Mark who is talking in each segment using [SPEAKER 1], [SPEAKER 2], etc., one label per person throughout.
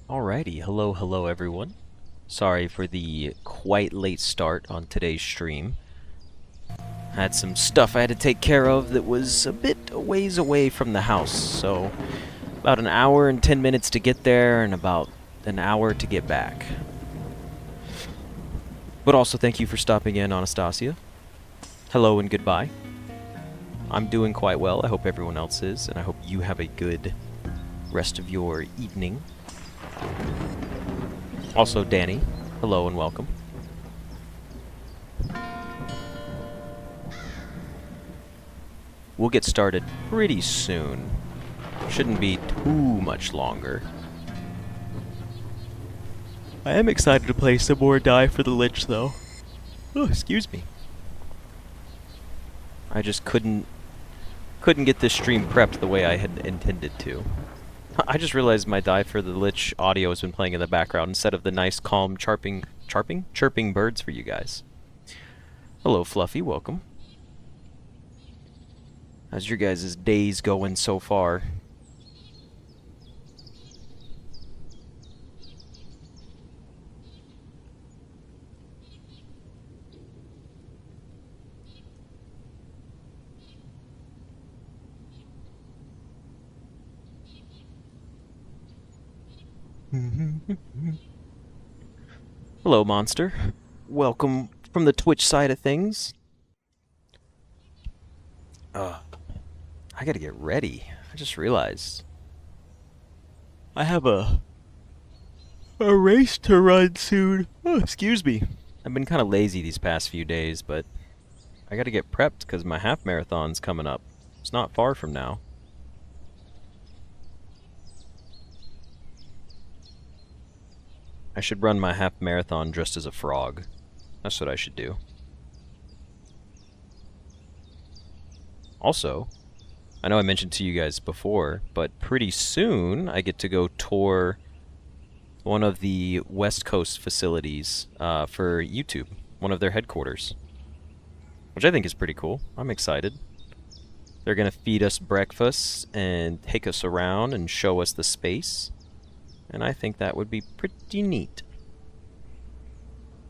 [SPEAKER 1] Alrighty, hello everyone. Sorry for the quite late start on today's stream. Had some stuff I had to take care of that was a bit a ways away from the house, so about an hour and 10 minutes to get there and about an hour to get back. But also thank you for stopping in, Anastasia. Hello and goodbye. I'm doing quite well, I hope everyone else is, and I hope you have a good rest of your evening. Also, Danny, hello and welcome. We'll get started pretty soon. Shouldn't be too much longer. I am excited to play some more Die for the Lich, though. Oh, excuse me. I just couldn't get this stream prepped the way I had intended to. I just realized my Die for the Lich audio has been playing in the background instead of the nice, calm, chirping birds for you guys. Hello, Fluffy. Welcome. How's your guys' days going so far? Hello, Monster. Welcome from the Twitch side of things. I gotta get ready. I just realized. I have a race to run soon. Oh, excuse me. I've been kind of lazy these past few days, but I gotta get prepped because my half marathon's coming up. It's not far from now. I should run my half marathon dressed as a frog. That's what I should do. Also, I know I mentioned to you guys before, but pretty soon I get to go tour one of the West Coast facilities for YouTube, one of their headquarters, which I think is pretty cool. I'm excited. They're going to feed us breakfast and take us around and show us the space, and I think that would be pretty neat.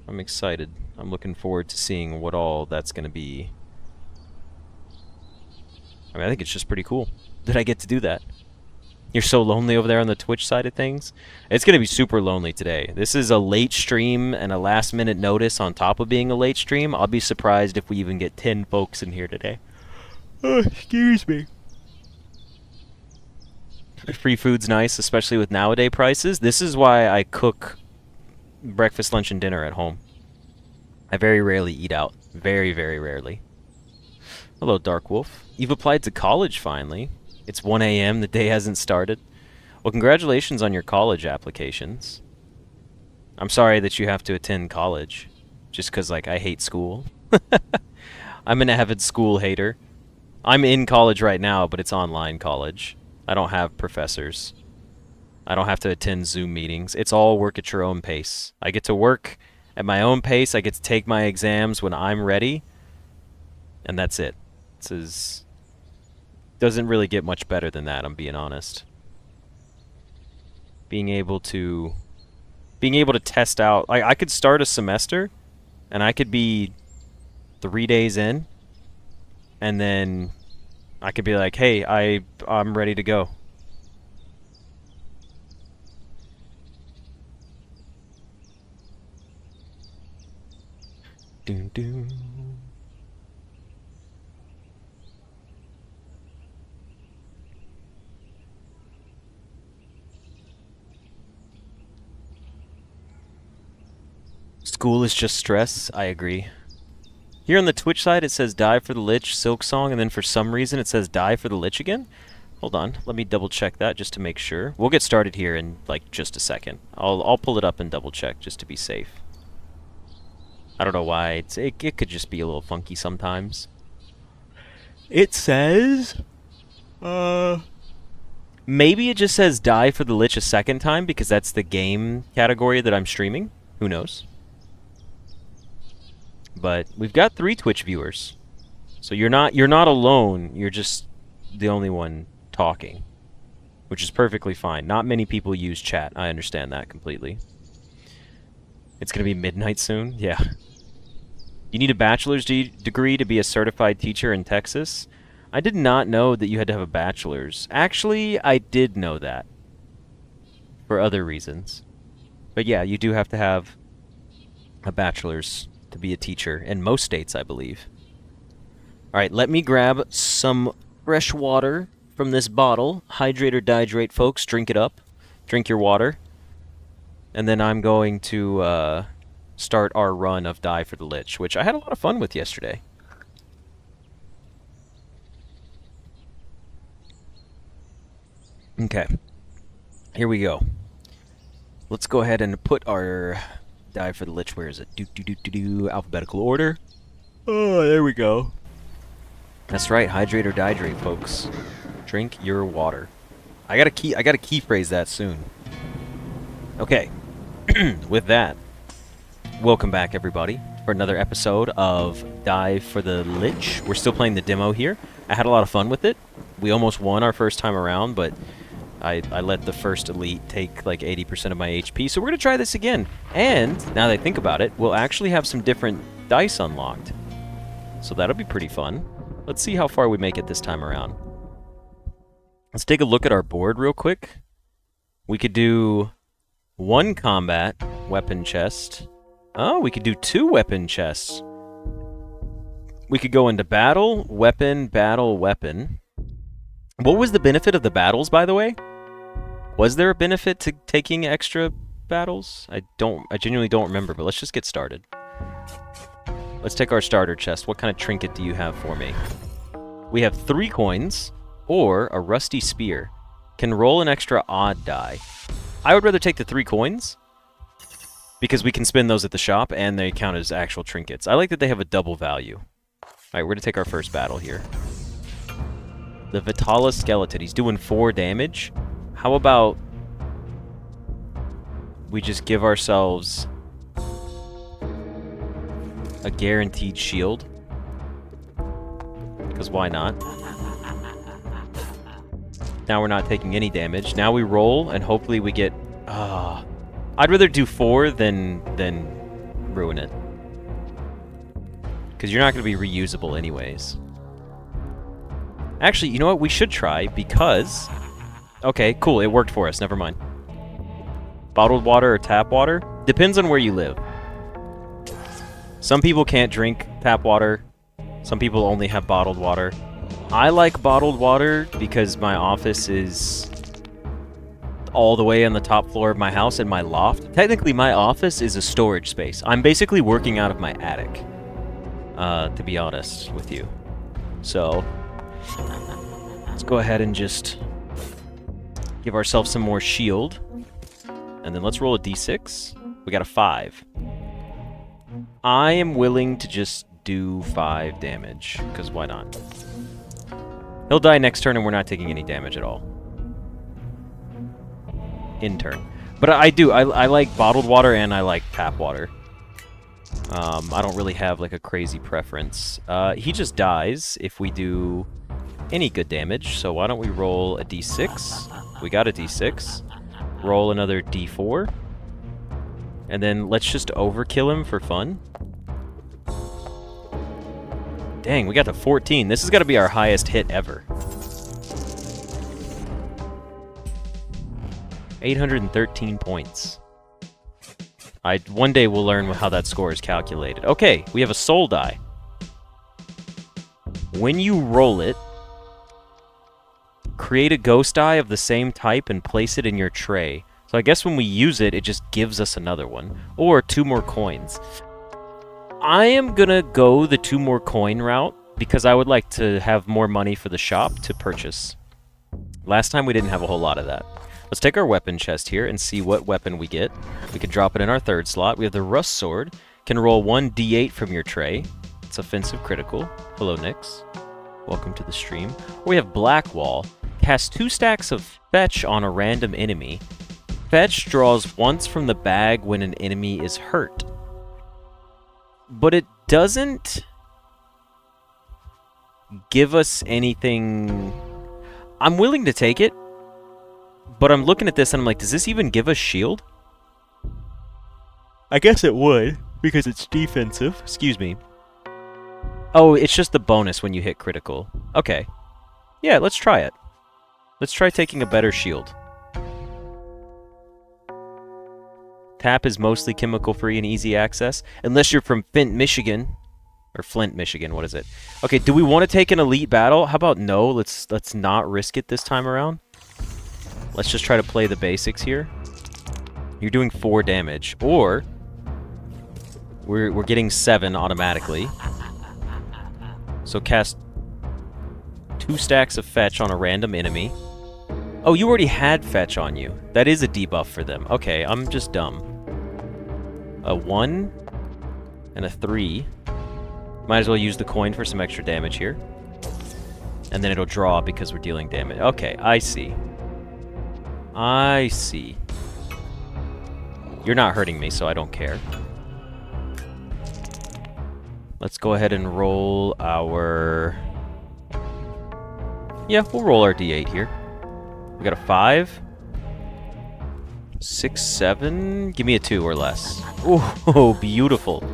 [SPEAKER 1] I'm excited. I'm looking forward to seeing what all that's going to be. I mean, I think it's just pretty cool that I get to do that. You're so lonely over there on the Twitch side of things. It's going to be super lonely today. This is a late stream and a last-minute notice on top of being a late stream. I'll be surprised if we even get 10 folks in here today. Oh, excuse me. Free food's nice, especially with nowadays prices. This is why I cook breakfast, lunch, and dinner at home. I very rarely eat out. Very, very rarely. Hello, Dark Wolf. You've applied to college finally. It's 1 a.m. The day hasn't started. Well, congratulations on your college applications. I'm sorry that you have to attend college. Just because, like, I hate school. I'm an avid school hater. I'm in college right now, but it's online college. I don't have professors. I don't have to attend Zoom meetings. It's all work at your own pace. I get to work at my own pace. I get to take my exams when I'm ready. And that's it. Doesn't really get much better than that, I'm being honest. Being able to test out, I could start a semester and I could be 3 days in and then I could be like, hey, I'm ready to go. Doom doom. School is just stress. I agree. Here on the Twitch side, it says Die for the Lich, Silksong, and then for some reason it says Die for the Lich again. Hold on, let me double check that just to make sure. We'll get started here in like just a second. I'll pull it up and double check just to be safe. I don't know why it could just be a little funky sometimes. It says, maybe it just says Die for the Lich a second time because that's the game category that I'm streaming. Who knows? But we've got 3 Twitch viewers. So you're not alone, you're just the only one talking. which is perfectly fine. Not many people use chat. I understand that completely. It's going to be midnight soon? Yeah. You need a bachelor's degree to be a certified teacher in Texas? I did not know that you had to have a bachelor's. Actually, I did know that. For other reasons. But yeah, you do have to have a bachelor's to be a teacher in most states, I believe. Alright, let me grab some fresh water from this bottle. Hydrate or dihydrate, folks. Drink it up. Drink your water. And then I'm going to start our run of Die for the Lich, which I had a lot of fun with yesterday. Okay. Here we go. Let's go ahead and put our Die for the Lich. Where is it? Alphabetical order. Oh, there we go. That's right. Hydrate or dihydrate, folks. Drink your water. I gotta key phrase that soon. Okay. With that, welcome back, everybody, for another episode of Die for the Lich. We're still playing the demo here. I had a lot of fun with it. We almost won our first time around, but I let the first elite take like 80% of my HP, so we're going to try this again. And, now that I think about it, we'll actually have some different dice unlocked. So that'll be pretty fun. Let's see how far we make it this time around. Let's take a look at our board real quick. We could do 1 combat weapon chest. Oh, we could do 2 weapon chests. We could go into battle, weapon, battle, weapon. What was the benefit of the battles, by the way? Was there a benefit to taking extra battles? I genuinely don't remember, but let's just get started. Let's take our starter chest. What kind of trinket do you have for me? We have 3 coins, or a rusty spear. Can roll an extra odd die. I would rather take the 3 coins, because we can spend those at the shop, and they count as actual trinkets. I like that they have a double value. Alright, we're going to take our first battle here. The Vitala Skeleton. He's doing 4 damage. How about we just give ourselves a guaranteed shield? Because why not? Now we're not taking any damage. Now we roll, and hopefully we get... I'd rather do 4 than ruin it. Because you're not going to be reusable anyways. Actually, you know what? We should try, because... Okay, cool. It worked for us. Never mind. Bottled water or tap water? Depends on where you live. Some people can't drink tap water. Some people only have bottled water. I like bottled water because my office is all the way on the top floor of my house in my loft. Technically, my office is a storage space. I'm basically working out of my attic, to be honest with you. So, let's go ahead and just give ourselves some more shield. And then let's roll a d6. We got a 5. I am willing to just do 5 damage, because why not? He'll die next turn and we're not taking any damage at all. In turn. But I like bottled water and I like tap water. I don't really have like a crazy preference. He just dies if we do any good damage, so why don't we roll a d6? We got a d6. Roll another d4. And then let's just overkill him for fun. Dang, we got to 14. This has got to be our highest hit ever. 813 points. One day we'll learn how that score is calculated. Okay, we have a soul die. When you roll it, create a ghost die of the same type and place it in your tray. So I guess when we use it, it just gives us another one. Or 2 more coins. I am gonna go the 2 more coin route because I would like to have more money for the shop to purchase. Last time we didn't have a whole lot of that. Let's take our weapon chest here and see what weapon we get. We can drop it in our 3rd slot. We have the Rust Sword. Can roll 1 d8 from your tray. It's offensive critical. Hello, Nyx. Welcome to the stream. Or we have Black Wall. Cast 2 stacks of Fetch on a random enemy. Fetch draws once from the bag when an enemy is hurt. But it doesn't give us anything... I'm willing to take it. But I'm looking at this and I'm like, does this even give us shield? I guess it would, because it's defensive. Excuse me. Oh, it's just the bonus when you hit critical. Okay. Yeah, let's try it. Let's try taking a better shield. Tap is mostly chemical-free and easy access. Unless you're from Flint, Michigan. Or Flint, Michigan, what is it? Okay, do we want to take an elite battle? How about no? Let's not risk it this time around. Let's just try to play the basics here. You're doing 4 damage. Or we're getting 7 automatically. So cast 2 stacks of fetch on a random enemy. Oh, you already had fetch on you. That is a debuff for them. Okay, I'm just dumb. A 1 and a 3. Might as well use the coin for some extra damage here. And then it'll draw because we're dealing damage. Okay, I see. I see. You're not hurting me, so I don't care. Let's go ahead and roll our... Yeah, we'll roll our d8 here. We got a 5. 6, 7. Give me a 2 or less. Oh, beautiful.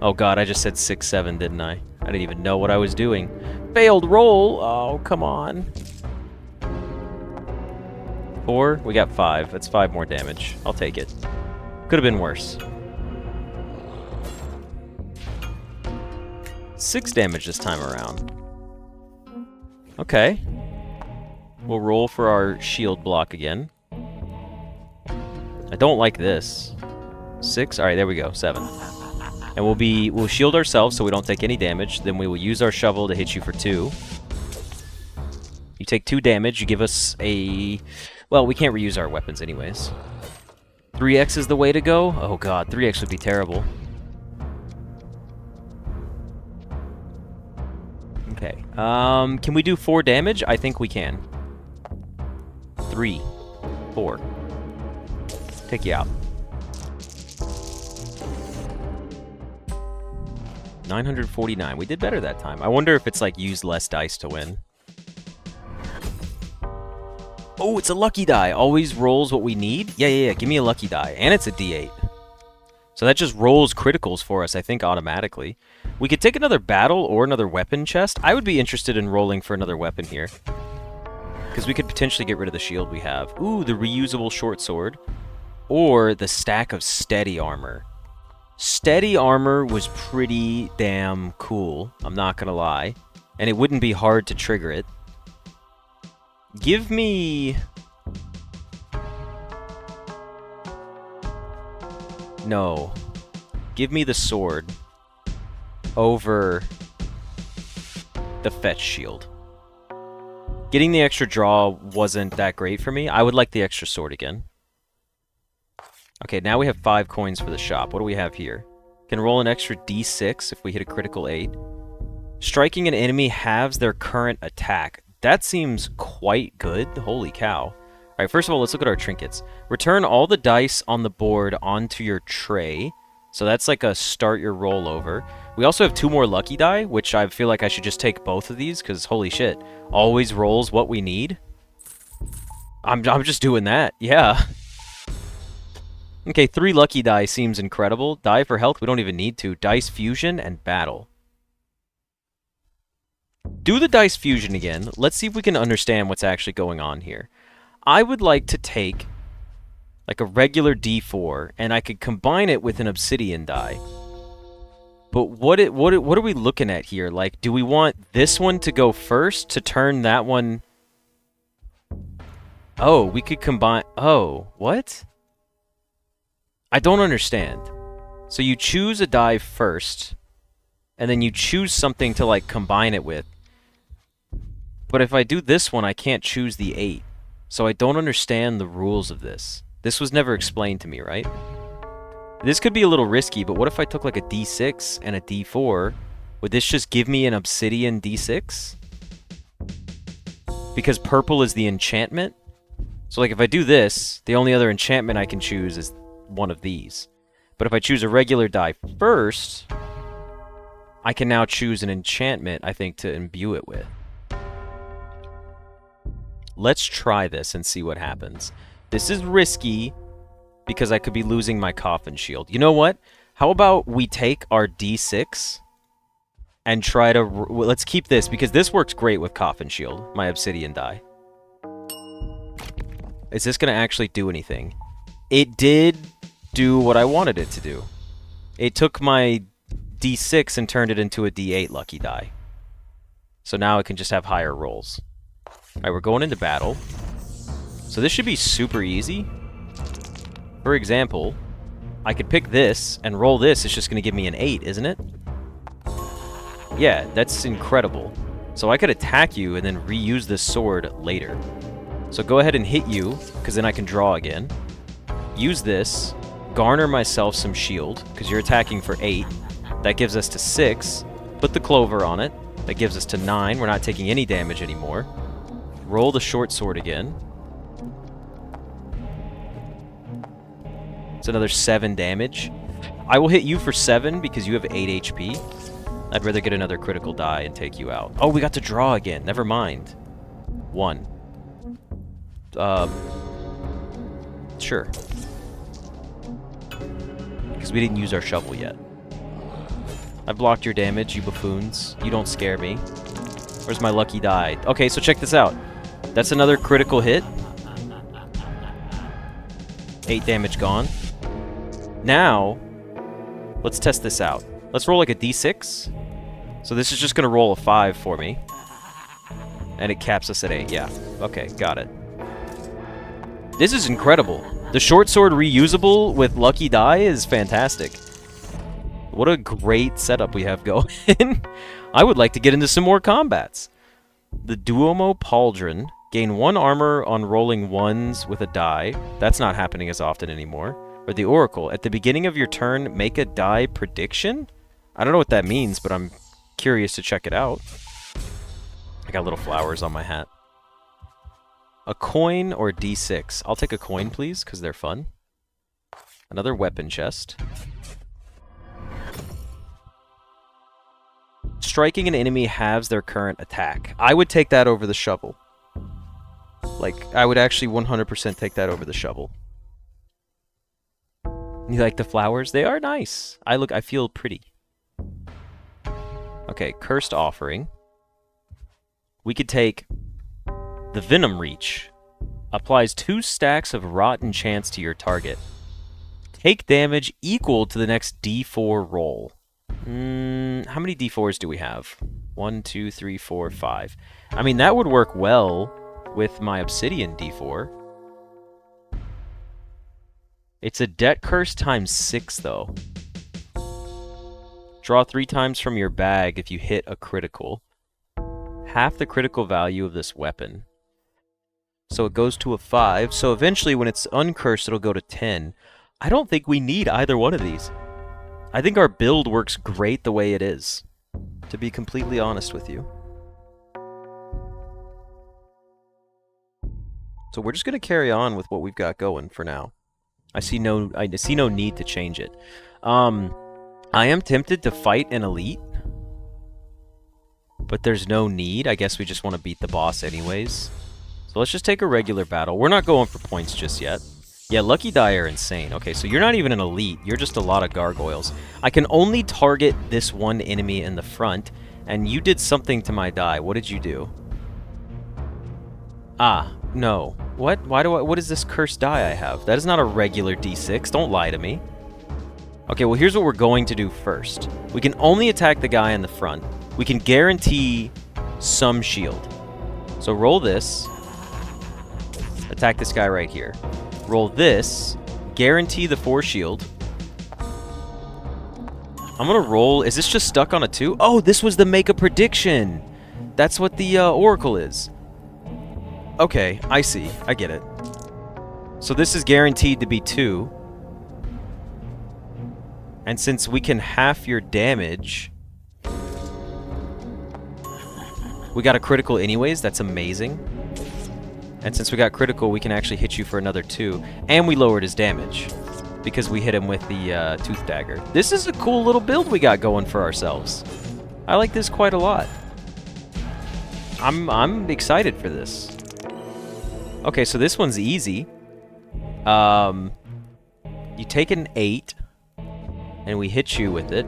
[SPEAKER 1] Oh god, I just said 6, 7, didn't I? I didn't even know what I was doing. Failed roll! Oh, come on. 4? We got 5. That's 5 more damage. I'll take it. Could have been worse. 6 damage this time around. Okay. We'll roll for our shield block again. I don't like this. 6? Alright, there we go. 7. And we'll shield ourselves so we don't take any damage. Then we will use our shovel to hit you for 2. You take 2 damage. You give us a... Well, we can't reuse our weapons anyways. 3x is the way to go? Oh god, 3x would be terrible. Okay. Can we do 4 damage? I think we can. 3. 4. Take you out. 949. We did better that time. I wonder if it's like use less dice to win. Oh, it's a lucky die. Always rolls what we need? Yeah. Give me a lucky die. And it's a d8. So that just rolls criticals for us, I think, automatically. We could take another battle or another weapon chest. I would be interested in rolling for another weapon here. Because we could potentially get rid of the shield we have. Ooh, the reusable short sword. Or the stack of steady armor. Steady armor was pretty damn cool, I'm not gonna lie. And it wouldn't be hard to trigger it. Give me... No. Give me the sword over the fetch shield. Getting the extra draw wasn't that great for me. I would like the extra sword again. Okay, now we have 5 coins for the shop. What do we have here? Can roll an extra d6 if we hit a critical 8. Striking an enemy halves their current attack. That seems quite good. Holy cow. Alright, first of all, let's look at our trinkets. Return all the dice on the board onto your tray. So that's like a start your roll over. We also have 2 more lucky die, which I feel like I should just take both of these, because holy shit. Always rolls what we need. I'm just doing that, yeah. Okay, 3 lucky die seems incredible. Die for health, we don't even need to. Dice fusion and battle. Do the dice fusion again. Let's see if we can understand what's actually going on here. I would like to take like a regular d4, and I could combine it with an obsidian die. But what are we looking at here? Like, do we want this one to go first to turn that one... Oh, we could combine... Oh, what? I don't understand. So you choose a die first, and then you choose something to, like, combine it with. But if I do this one, I can't choose the 8. So I don't understand the rules of this. This was never explained to me, right? This could be a little risky, but what if I took, like, a d6 and a d4? Would this just give me an obsidian d6? Because purple is the enchantment? So, like, if I do this, the only other enchantment I can choose is one of these. But if I choose a regular die first, I can now choose an enchantment, I think, to imbue it with. let's try this and see what happens. This is risky because I could be losing my Coffin Shield. You know what? How about we take our D6 and try to... let's keep this, because this works great with Coffin Shield, my Obsidian die. Is this going to actually do anything? It did do what I wanted it to do. It took my D6 and turned it into a D8 lucky die. So now it can just have higher rolls. Alright, we're going into battle. So this should be super easy. For example, I could pick this and roll this. It's just going to give me an 8, isn't it? Yeah, that's incredible. So I could attack you and then reuse this sword later. So go ahead and hit you, because then I can draw again. Use this, garner myself some shield, because you're attacking for 8. That gives us to 6. Put the clover on it. That gives us to 9. We're not taking any damage anymore. Roll the short sword again. It's another 7 damage. I will hit you for 7 because you have 8 HP. I'd rather get another critical die and take you out. Oh, we got to draw again. Never mind. 1. Sure. Because we didn't use our shovel yet. I blocked your damage, you buffoons. You don't scare me. Where's my lucky die? Okay, so check this out. That's another critical hit. 8 damage gone. Now, let's test this out. Let's roll like a d6. So this is just going to roll a 5 for me. And it caps us at 8. Yeah. Okay, got it. This is incredible. The short sword reusable with lucky die is fantastic. What a great setup we have going. I would like to get into some more combats. The Duomo Pauldron. Gain 1 armor on rolling 1s with a die. That's not happening as often anymore. Or the Oracle. At the beginning of your turn, make a die prediction? I don't know what that means, but I'm curious to check it out. I got little flowers on my hat. A coin or D6? I'll take a coin, please, because they're fun. Another weapon chest. Striking an enemy halves their current attack. I would take that over the shovel. Like, I would actually 100% take that over the shovel. You like the flowers? They are nice. I feel pretty. Okay, Cursed Offering. We could take the Venom Reach. Applies 2 stacks of Rotten Chance to your target. Take damage equal to the next D4 roll. How many D4s do we have? 1, 2, 3, 4, 5. I mean, that would work well with my Obsidian D4. It's a Debt Curse times 6, though. Draw 3 times from your bag if you hit a critical. Half the critical value of this weapon. So it goes to a 5. So eventually, when it's uncursed, it'll go to 10. I don't think we need either one of these. I think our build works great the way it is, to be completely honest with you. So we're just going to carry on with what we've got going for now. I see no need to change it. I am tempted to fight an elite, but there's no need. I guess we just want to beat the boss anyways. So let's just take a regular battle. We're not going for points just yet. Yeah, lucky die are insane. Okay, so you're not even an elite. You're just a lot of gargoyles. I can only target this one enemy in the front, and you did something to my die. What did you do? Ah, no. What? What is this cursed die I have? That is not a regular D6. Don't lie to me. Okay, well, here's what we're going to do first. We can only attack the guy in the front. We can guarantee some shield. So roll this. Attack this guy right here. Roll this. Guarantee the 4 shield. I'm going to roll... Is this just stuck on a 2? Oh, this was the make a prediction. That's what the Oracle is. Okay, I see. I get it. So this is guaranteed to be 2. And since we can half your damage... We got a critical anyways. That's amazing. And since we got critical, we can actually hit you for another 2. And we lowered his damage because we hit him with the Tooth Dagger. This is a cool little build we got going for ourselves. I like this quite a lot. I'm excited for this. Okay, so this one's easy. You take an 8, and we hit you with it.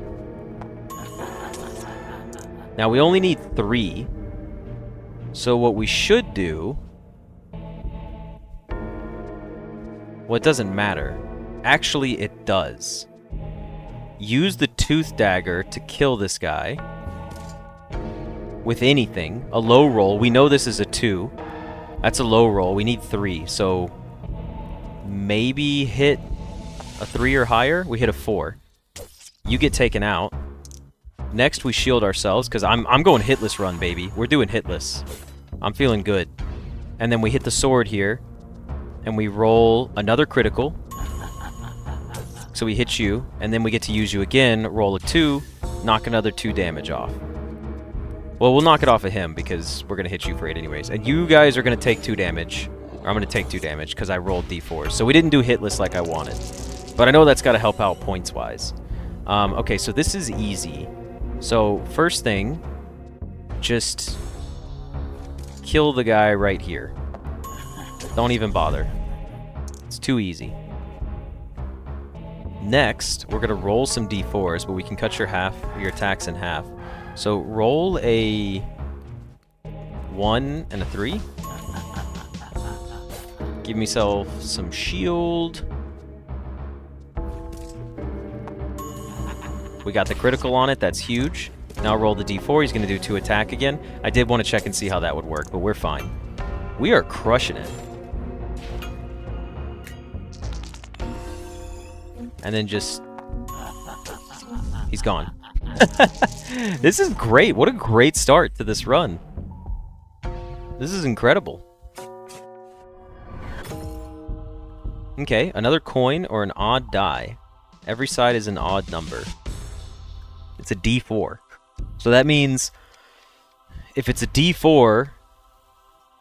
[SPEAKER 1] Now, we only need 3. So what we should do... Well, it doesn't matter. Actually, it does. Use the Tooth Dagger to kill this guy. With anything. A low roll. We know this is a 2. That's a low roll. We need 3. So maybe hit a 3 or higher. We hit a 4. You get taken out. Next, we shield ourselves, because I'm going hitless run, baby. We're doing hitless. I'm feeling good. And then we hit the sword here, and we roll another critical. So we hit you, and then we get to use you again, roll a 2, knock another 2 damage off. Well, we'll knock it off of him, because we're going to hit you for 8 anyways. And you guys are going to take 2 damage. Or I'm going to take 2 damage, because I rolled d4s. So we didn't do hitless like I wanted. But I know that's got to help out points-wise. Okay, so this is easy. So, first thing, just kill the guy right here. Don't even bother. It's too easy. Next, we're going to roll some d4s, but we can cut your attacks in half. So, roll a 1 and a 3. Give myself some shield. We got the critical on it, that's huge. Now roll the d4, he's going to do 2 attack again. I did want to check and see how that would work, but we're fine. We are crushing it. And then just... He's gone. This is great. What a great start to this run. This is incredible. Okay, another coin or an odd die. Every side is an odd number. It's a d4. So that means if it's a d4,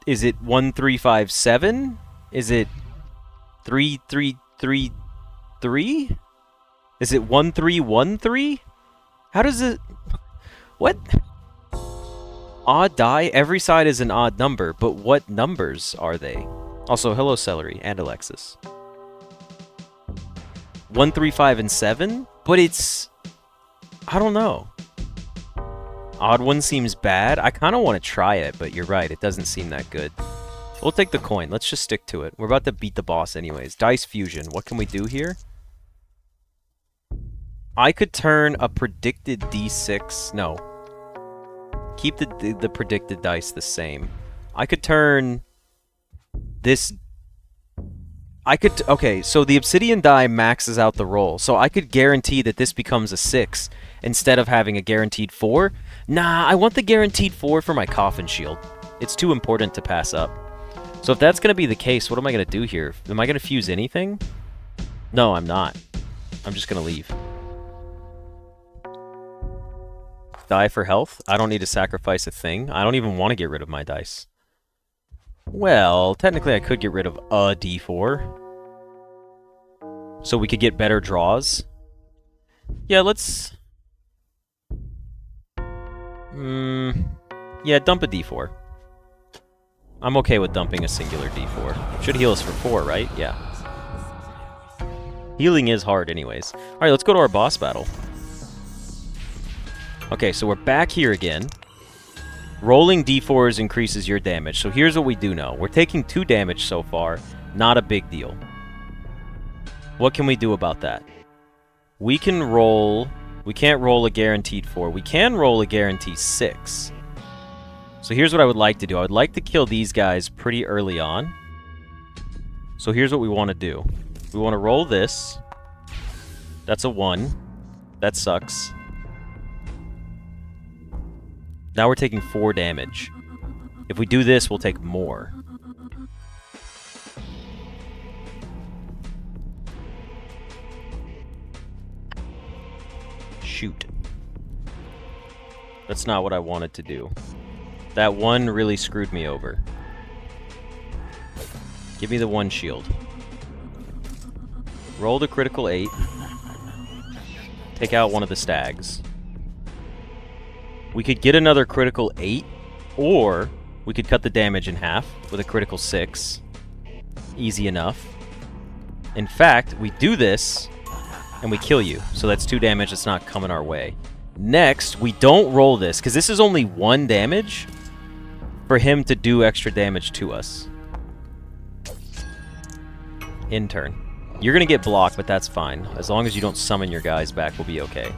[SPEAKER 1] is it 1, 3, 5, 7? Is it 3, 3, 3, 3? Is it 1, 3, 1, 3? How does it... What? Odd die? Every side is an odd number, but what numbers are they? Also, hello Celery and Alexis. 1, 3, 5, and 7? But it's... I don't know. Odd one seems bad. I kind of want to try it, but you're right. It doesn't seem that good. We'll take the coin. Let's just stick to it. We're about to beat the boss anyways. Dice Fusion. What can we do here? I could turn a predicted d6... No. Keep the predicted dice the same. I could turn this... Okay, so the obsidian die maxes out the roll, so I could guarantee that this becomes a 6 instead of having a guaranteed 4. Nah, I want the guaranteed 4 for my coffin shield. It's too important to pass up. So if that's going to be the case, what am I going to do here? Am I going to fuse anything? No, I'm not. I'm just going to leave. Die for health? I don't need to sacrifice a thing. I don't even want to get rid of my dice. Well, technically I could get rid of a d4. So we could get better draws. Yeah, let's... Yeah, dump a d4. I'm okay with dumping a singular d4. Should heal us for 4, right? Yeah. Healing is hard anyways. Alright, let's go to our boss battle. Okay, so we're back here again. Rolling d4s increases your damage, so here's what we do know. We're taking 2 damage so far, not a big deal. What can we do about that? We can roll... We can't roll a guaranteed 4. We can roll a guaranteed 6. So here's what I would like to do. I would like to kill these guys pretty early on. So here's what we want to do. We want to roll this. That's a 1. That sucks. Now we're taking 4 damage. If we do this, we'll take more. Shoot. That's not what I wanted to do. That 1 really screwed me over. Give me the 1 shield. Roll the critical 8. Take out one of the stags. We could get another critical 8, or we could cut the damage in half with a critical 6. Easy enough. In fact, we do this, and we kill you. So that's 2 damage that's not coming our way. Next, we don't roll this, because this is only 1 damage for him to do extra damage to us. In turn. You're going to get blocked, but that's fine. As long as you don't summon your guys back, we'll be okay.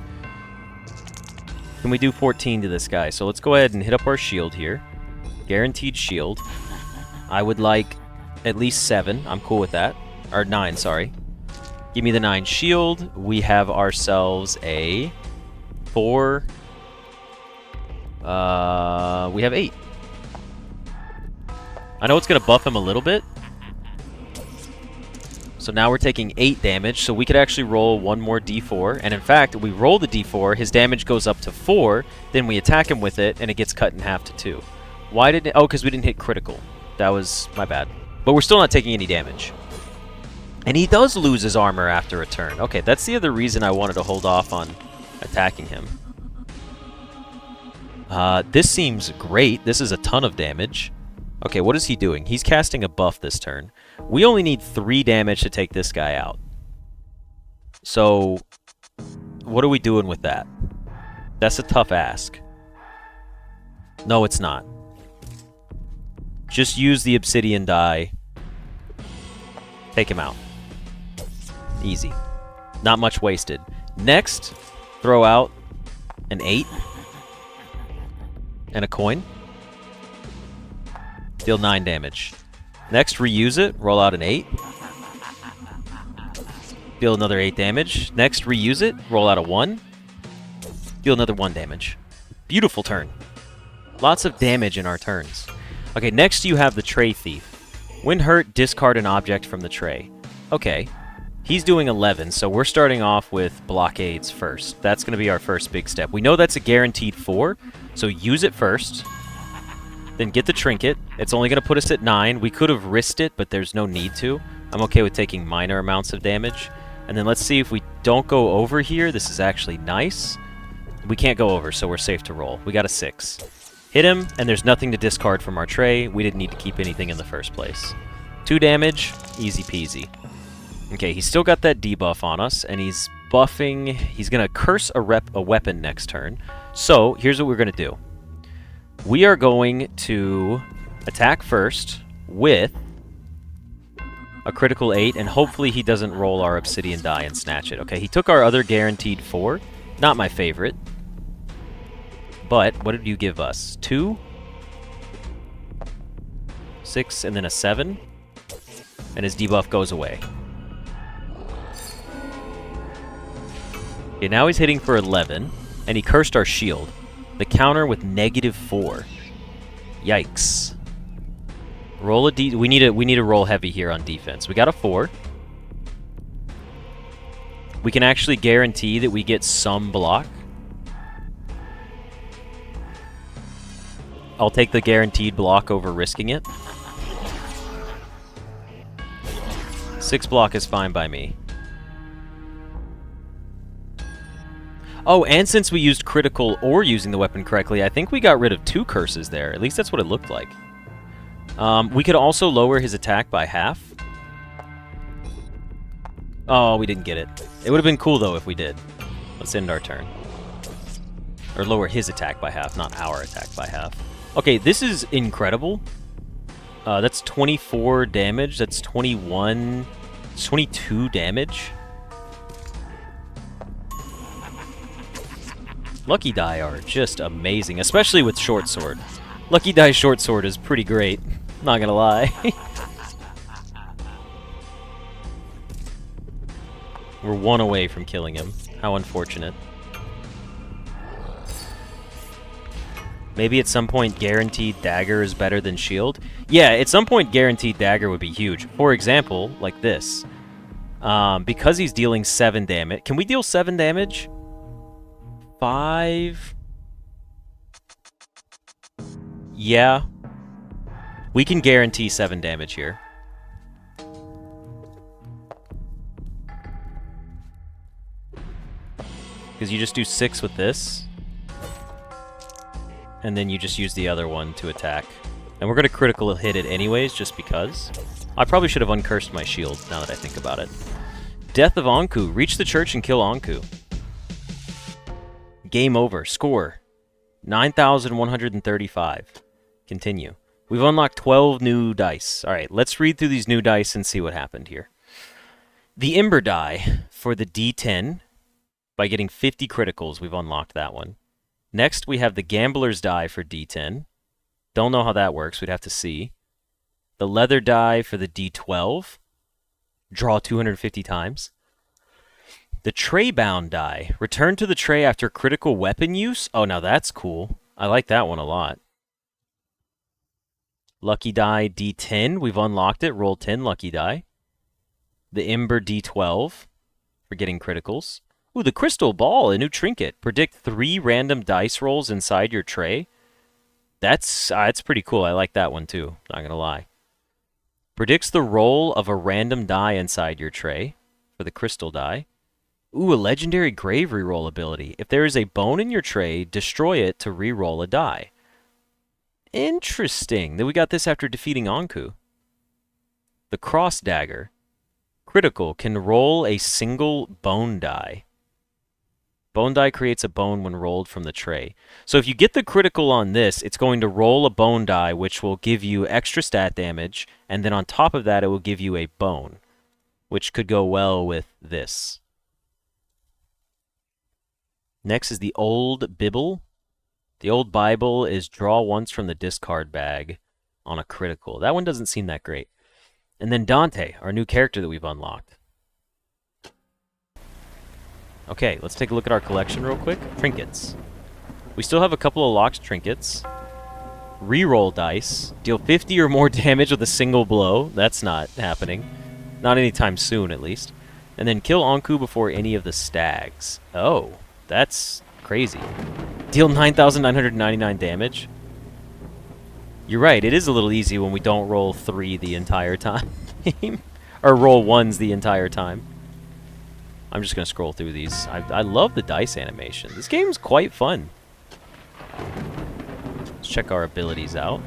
[SPEAKER 1] Can we do 14 to this guy? So let's go ahead and hit up our shield here. Guaranteed shield. I would like at least 7. I'm cool with that. Or 9, sorry. Give me the 9 shield. We have ourselves a 4. We have 8. I know it's going to buff him a little bit. So now we're taking 8 damage, so we could actually roll 1 more d4. And in fact, we roll the d4, his damage goes up to 4, then we attack him with it, and it gets cut in half to 2. Why did it? Oh, because we didn't hit critical. That was my bad. But we're still not taking any damage. And he does lose his armor after a turn. Okay, that's the other reason I wanted to hold off on attacking him. This seems great. This is a ton of damage. Okay, what is he doing? He's casting a buff this turn. We only need 3 damage to take this guy out. So, what are we doing with that? That's a tough ask. No, it's not. Just use the obsidian die. Take him out. Easy. Not much wasted. Next, throw out an 8. And a coin. Deal 9 damage. Next, reuse it. Roll out an 8. Deal another 8 damage. Next, reuse it. Roll out a 1. Deal another 1 damage. Beautiful turn. Lots of damage in our turns. Okay, next you have the Tray Thief. When hurt, discard an object from the tray. Okay. He's doing 11, so we're starting off with blockades first. That's going to be our first big step. We know that's a guaranteed 4, so use it first. Then get the trinket. It's only going to put us at 9. We could have risked it, but there's no need to. I'm okay with taking minor amounts of damage. And then let's see if we don't go over here. This is actually nice. We can't go over, so we're safe to roll. We got a 6. Hit him, and there's nothing to discard from our tray. We didn't need to keep anything in the first place. 2 damage, easy peasy. Okay, he's still got that debuff on us, and he's buffing. He's going to curse a weapon next turn. So, here's what we're going to do. We are going to attack first with a critical 8, and hopefully he doesn't roll our obsidian die and snatch it. Okay, he took our other guaranteed 4. Not my favorite. But, what did you give us? 2? 6, and then a 7. And his debuff goes away. Okay, now he's hitting for 11, and he cursed our shield. The counter with -4. Yikes. Roll a D. We need to roll heavy here on defense. We got a 4. We can actually guarantee that we get some block. I'll take the guaranteed block over risking it. 6 block is fine by me. Oh, and since we used critical or using the weapon correctly, I think we got rid of 2 curses there. At least that's what it looked like. We could also lower his attack by half. Oh, we didn't get it. It would have been cool, though, if we did. Let's end our turn. Or lower his attack by half, not our attack by half. Okay, this is incredible. That's 24 damage. That's 21... It's 22 damage. Lucky Die are just amazing, especially with Short Sword. Lucky Die Short Sword is pretty great, not gonna lie. We're 1 away from killing him. How unfortunate. Maybe at some point Guaranteed Dagger is better than Shield? Yeah, at some point Guaranteed Dagger would be huge. For example, like this. Because he's dealing 7 damage. Can we deal 7 damage? 5... Yeah. We can guarantee 7 damage here. Because you just do 6 with this. And then you just use the other one to attack. And we're going to critical hit it anyways, just because. I probably should have uncursed my shield, now that I think about it. Death of Anku. Reach the church and kill Anku. Game over. Score 9,135. Continue. We've unlocked 12 new dice. Alright, let's read through these new dice and see what happened here. The Ember die for the D10. By getting 50 criticals, we've unlocked that one. Next, we have the Gambler's die for D10. Don't know how that works. We'd have to see. The Leather die for the D12. Draw 250 times. The Tray-bound die. Return to the tray after critical weapon use. Oh, now that's cool. I like that one a lot. Lucky die D10. We've unlocked it. Roll 10 lucky die. The Ember D12 for getting criticals. Ooh, the Crystal Ball, a new trinket. Predict 3 random dice rolls inside your tray. That's pretty cool. I like that one too, not gonna lie. Predicts the roll of a random die inside your tray for the crystal die. Ooh, a legendary grave reroll ability. If there is a bone in your tray, destroy it to reroll a die. Interesting. Then we got this after defeating Anku. The Cross Dagger. Critical, can roll a single bone die. Bone die creates a bone when rolled from the tray. So if you get the critical on this, it's going to roll a bone die, which will give you extra stat damage, and then on top of that, it will give you a bone, which could go well with this. Next is the Old Bible. The Old Bible is draw once from the discard bag on a critical. That one doesn't seem that great. And then Dante, our new character that we've unlocked. Okay, let's take a look at our collection real quick. Trinkets. We still have a couple of locked trinkets. Reroll dice. Deal 50 or more damage with a single blow. That's not happening. Not anytime soon, at least. And then kill Anku before any of the stags. Oh, that's crazy. Deal 9,999 damage. You're right, it is a little easy when we don't roll 3 the entire time. Or roll 1s the entire time. I'm just going to scroll through these. I love the dice animation. This game's quite fun. Let's check our abilities out.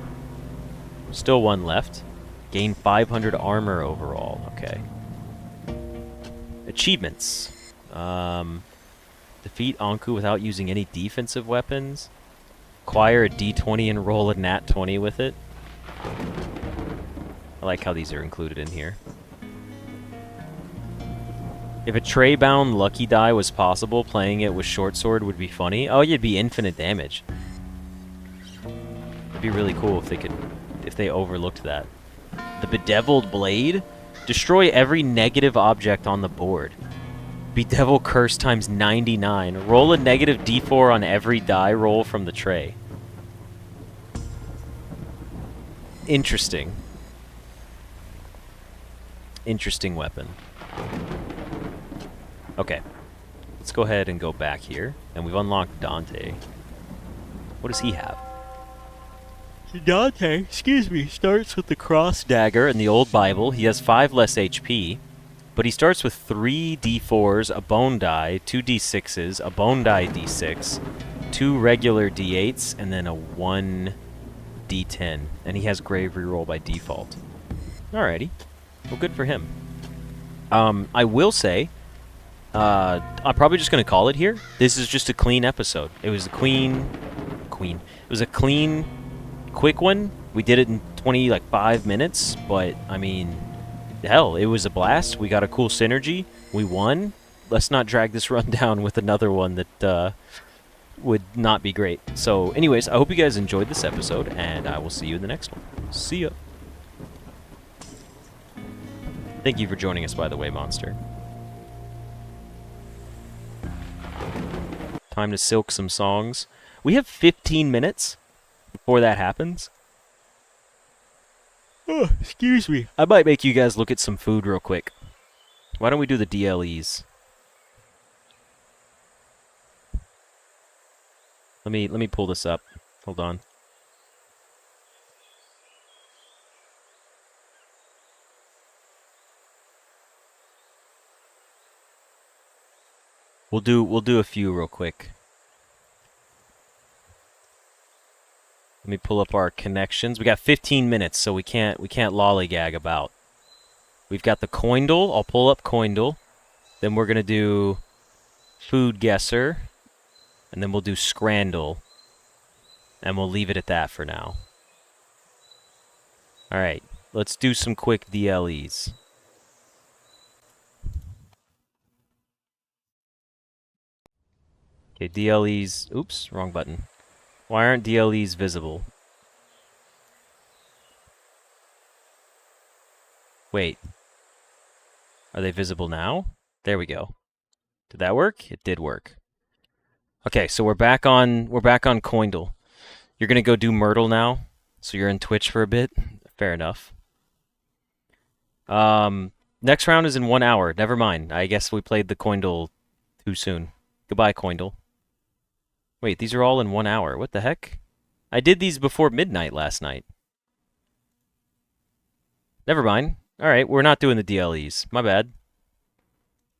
[SPEAKER 1] Still 1 left. Gain 500 armor overall. Okay. Achievements. Defeat Anku without using any defensive weapons. Acquire a d20 and roll a nat 20 with it. I like how these are included in here. If a tray-bound lucky die was possible, playing it with short sword would be funny. Oh, you'd be infinite damage. It'd be really cool if they overlooked that. The Bedeviled Blade. Destroy every negative object on the board. Bedevil Curse times 99. Roll a negative d4 on every die roll from the tray. Interesting. Interesting weapon. Okay. Let's go ahead and go back here. And we've unlocked Dante. What does he have? Dante, excuse me, starts with the Cross Dagger in the Old Bible. He has 5 less HP. But he starts with 3 d4s, a bone die, 2 d6s, a bone die d6, 2 regular d8s, and then a 1 d10. And he has grave reroll by default. Alrighty. Well, good for him. I will say, I'm probably just going to call it here. This is just a clean episode. It was a It was a clean, quick one. We did it in 5 minutes, but, I mean, hell, it was a blast. We got a cool synergy. We won. Let's not drag this run down with another one that would not be great. So, anyways, I hope you guys enjoyed this episode, and I will see you in the next one. See ya. Thank you for joining us, by the way, Monster. Time to silk some songs. We have 15 minutes before that happens. Oh, excuse me. I might make you guys look at some food real quick. Why don't we do the DLEs? Let me pull this up. Hold on. We'll do a few real quick. Let me pull up our connections. We got 15 minutes, so we can't lollygag about. We've got the Coindle. I'll pull up Coindle. Then we're going to do Food Guesser. And then we'll do Scrandle. And we'll leave it at that for now. Alright, let's do some quick DLEs. Okay, DLEs... Oops, wrong button. Why aren't DLEs visible? Wait. Are they visible now? There we go. Did that work? It did work. Okay, so we're back on Coindle. You're gonna go do Myrtle now, so you're in Twitch for a bit. Fair enough. Next round is in 1 hour. Never mind. I guess we played the Coindle too soon. Goodbye, Coindle. Wait, these are all in 1 hour. What the heck? I did these before midnight last night. Never mind. Alright, we're not doing the DLEs. My bad.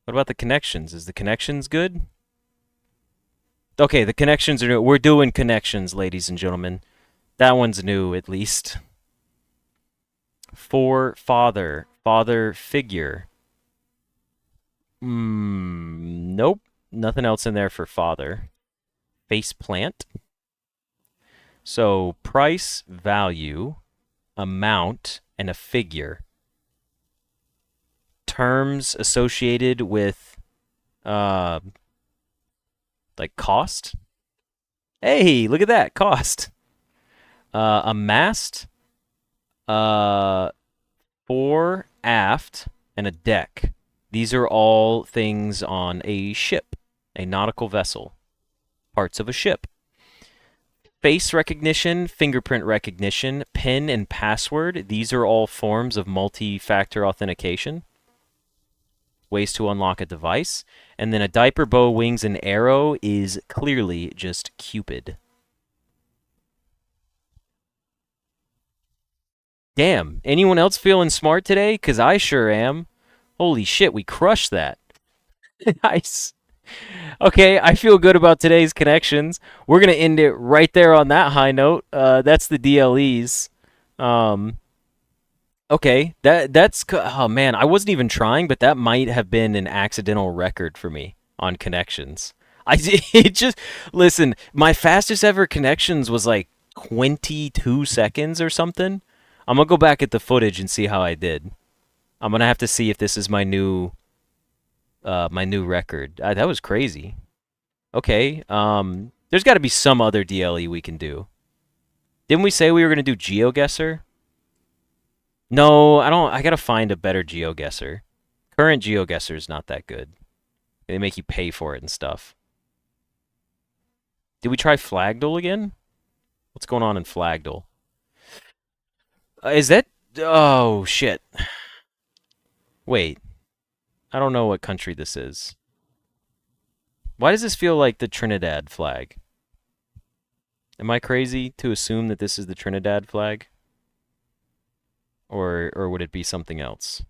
[SPEAKER 1] What about the connections? Is the connections good? Okay, the connections are new. We're doing connections, ladies and gentlemen. That one's new, at least. For father. Father figure. Nope. Nothing else in there for father. Face plant. So, price, value, amount, and a figure. Terms associated with, like cost. Hey, look at that, cost. A mast, fore, aft, and a deck. These are all things on a ship, a nautical vessel. Parts of a ship. Face recognition, fingerprint recognition, PIN, and password. These are all forms of multi-factor authentication. Ways to unlock a device. And then a diaper, bow, wings, and arrow is clearly just Cupid. Damn, anyone else feeling smart today? Because I sure am. Holy shit, we crushed that. Nice. Okay, I feel good about today's connections. We're going to end it right there on that high note. That's the DLEs. Okay, oh man, I wasn't even trying, but that might have been an accidental record for me on connections. Listen, my fastest ever connections was like 22 seconds or something. I'm going to go back at the footage and see how I did. I'm going to have to see if this is my new record. That was crazy. Okay, there's got to be some other DLE we can do. Didn't we say we were going to do GeoGuessr? No, I got to find a better GeoGuessr. Current GeoGuessr is not that good. They make you pay for it and stuff. Did we try Flagdle again? What's going on in Flagdle? Is that... Oh, shit. Wait. I don't know what country this is. Why does this feel like the Trinidad flag? Am I crazy to assume that this is the Trinidad flag? Or would it be something else?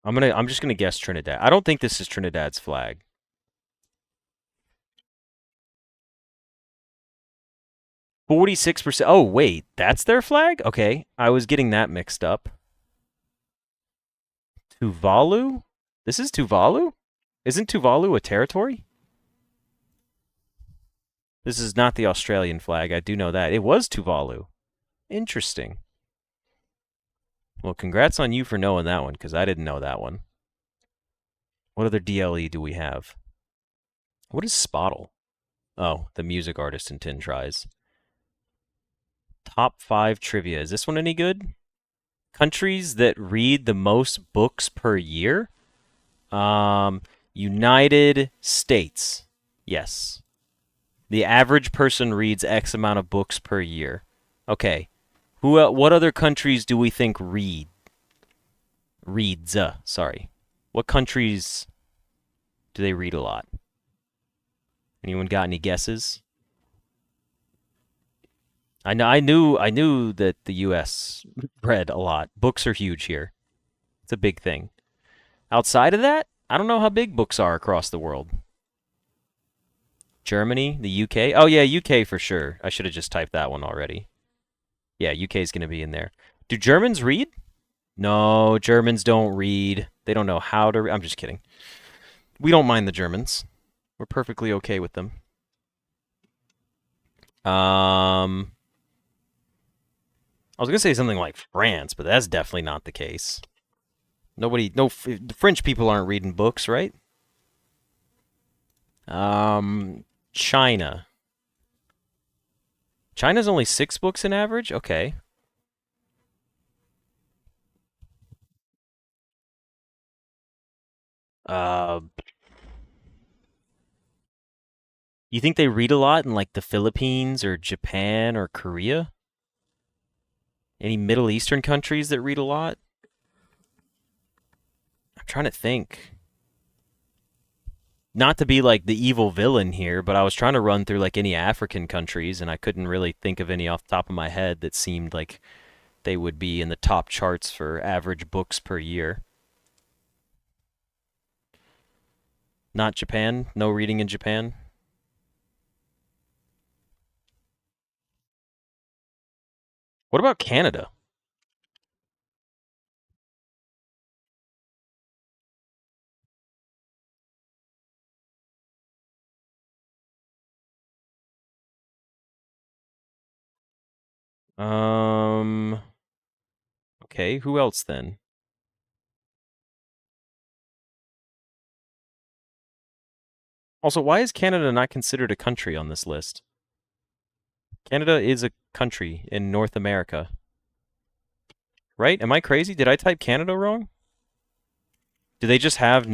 [SPEAKER 1] I'm just gonna guess Trinidad. I don't think this is Trinidad's flag. 46%. Oh, wait, that's their flag? Okay, I was getting that mixed up. Tuvalu? This is Tuvalu? Isn't Tuvalu a territory? This is not the Australian flag. I do know that. It was Tuvalu. Interesting. Well, congrats on you for knowing that one, because I didn't know that one. What other DLE do we have? What is Spottle? Oh, the music artist in 10 tries. Top 5 trivia. Is this one any good? Countries that read the most books per year? United States. Yes. The average person reads X amount of books per year. Okay. What other countries do we think read? Reads, sorry. What countries do they read a lot? Anyone got any guesses? I knew that the US read a lot. Books are huge here. It's a big thing. Outside of that, I don't know how big books are across the world. Germany, the UK. Oh yeah, UK for sure. I should have just typed that one already. Yeah, UK is going to be in there. Do Germans read? No, Germans don't read. They don't know how to I'm just kidding. We don't mind the Germans. We're perfectly okay with them. I was going to say something like France, but that's definitely not the case. Nobody, no, the French people aren't reading books, right? China. China's only 6 books in average? Okay. Uh, you think they read a lot in like the Philippines or Japan or Korea? Any Middle Eastern countries that read a lot? I'm trying to think. Not to be like the evil villain here, but I was trying to run through like any African countries and I couldn't really think of any off the top of my head that seemed like they would be in the top charts for average books per year. Not Japan? No reading in Japan? What about Canada? Um, okay, who else then? Also, why is Canada not considered a country on this list? Canada is a country in North America, right? Am I crazy? Did I type Canada wrong? Do they just have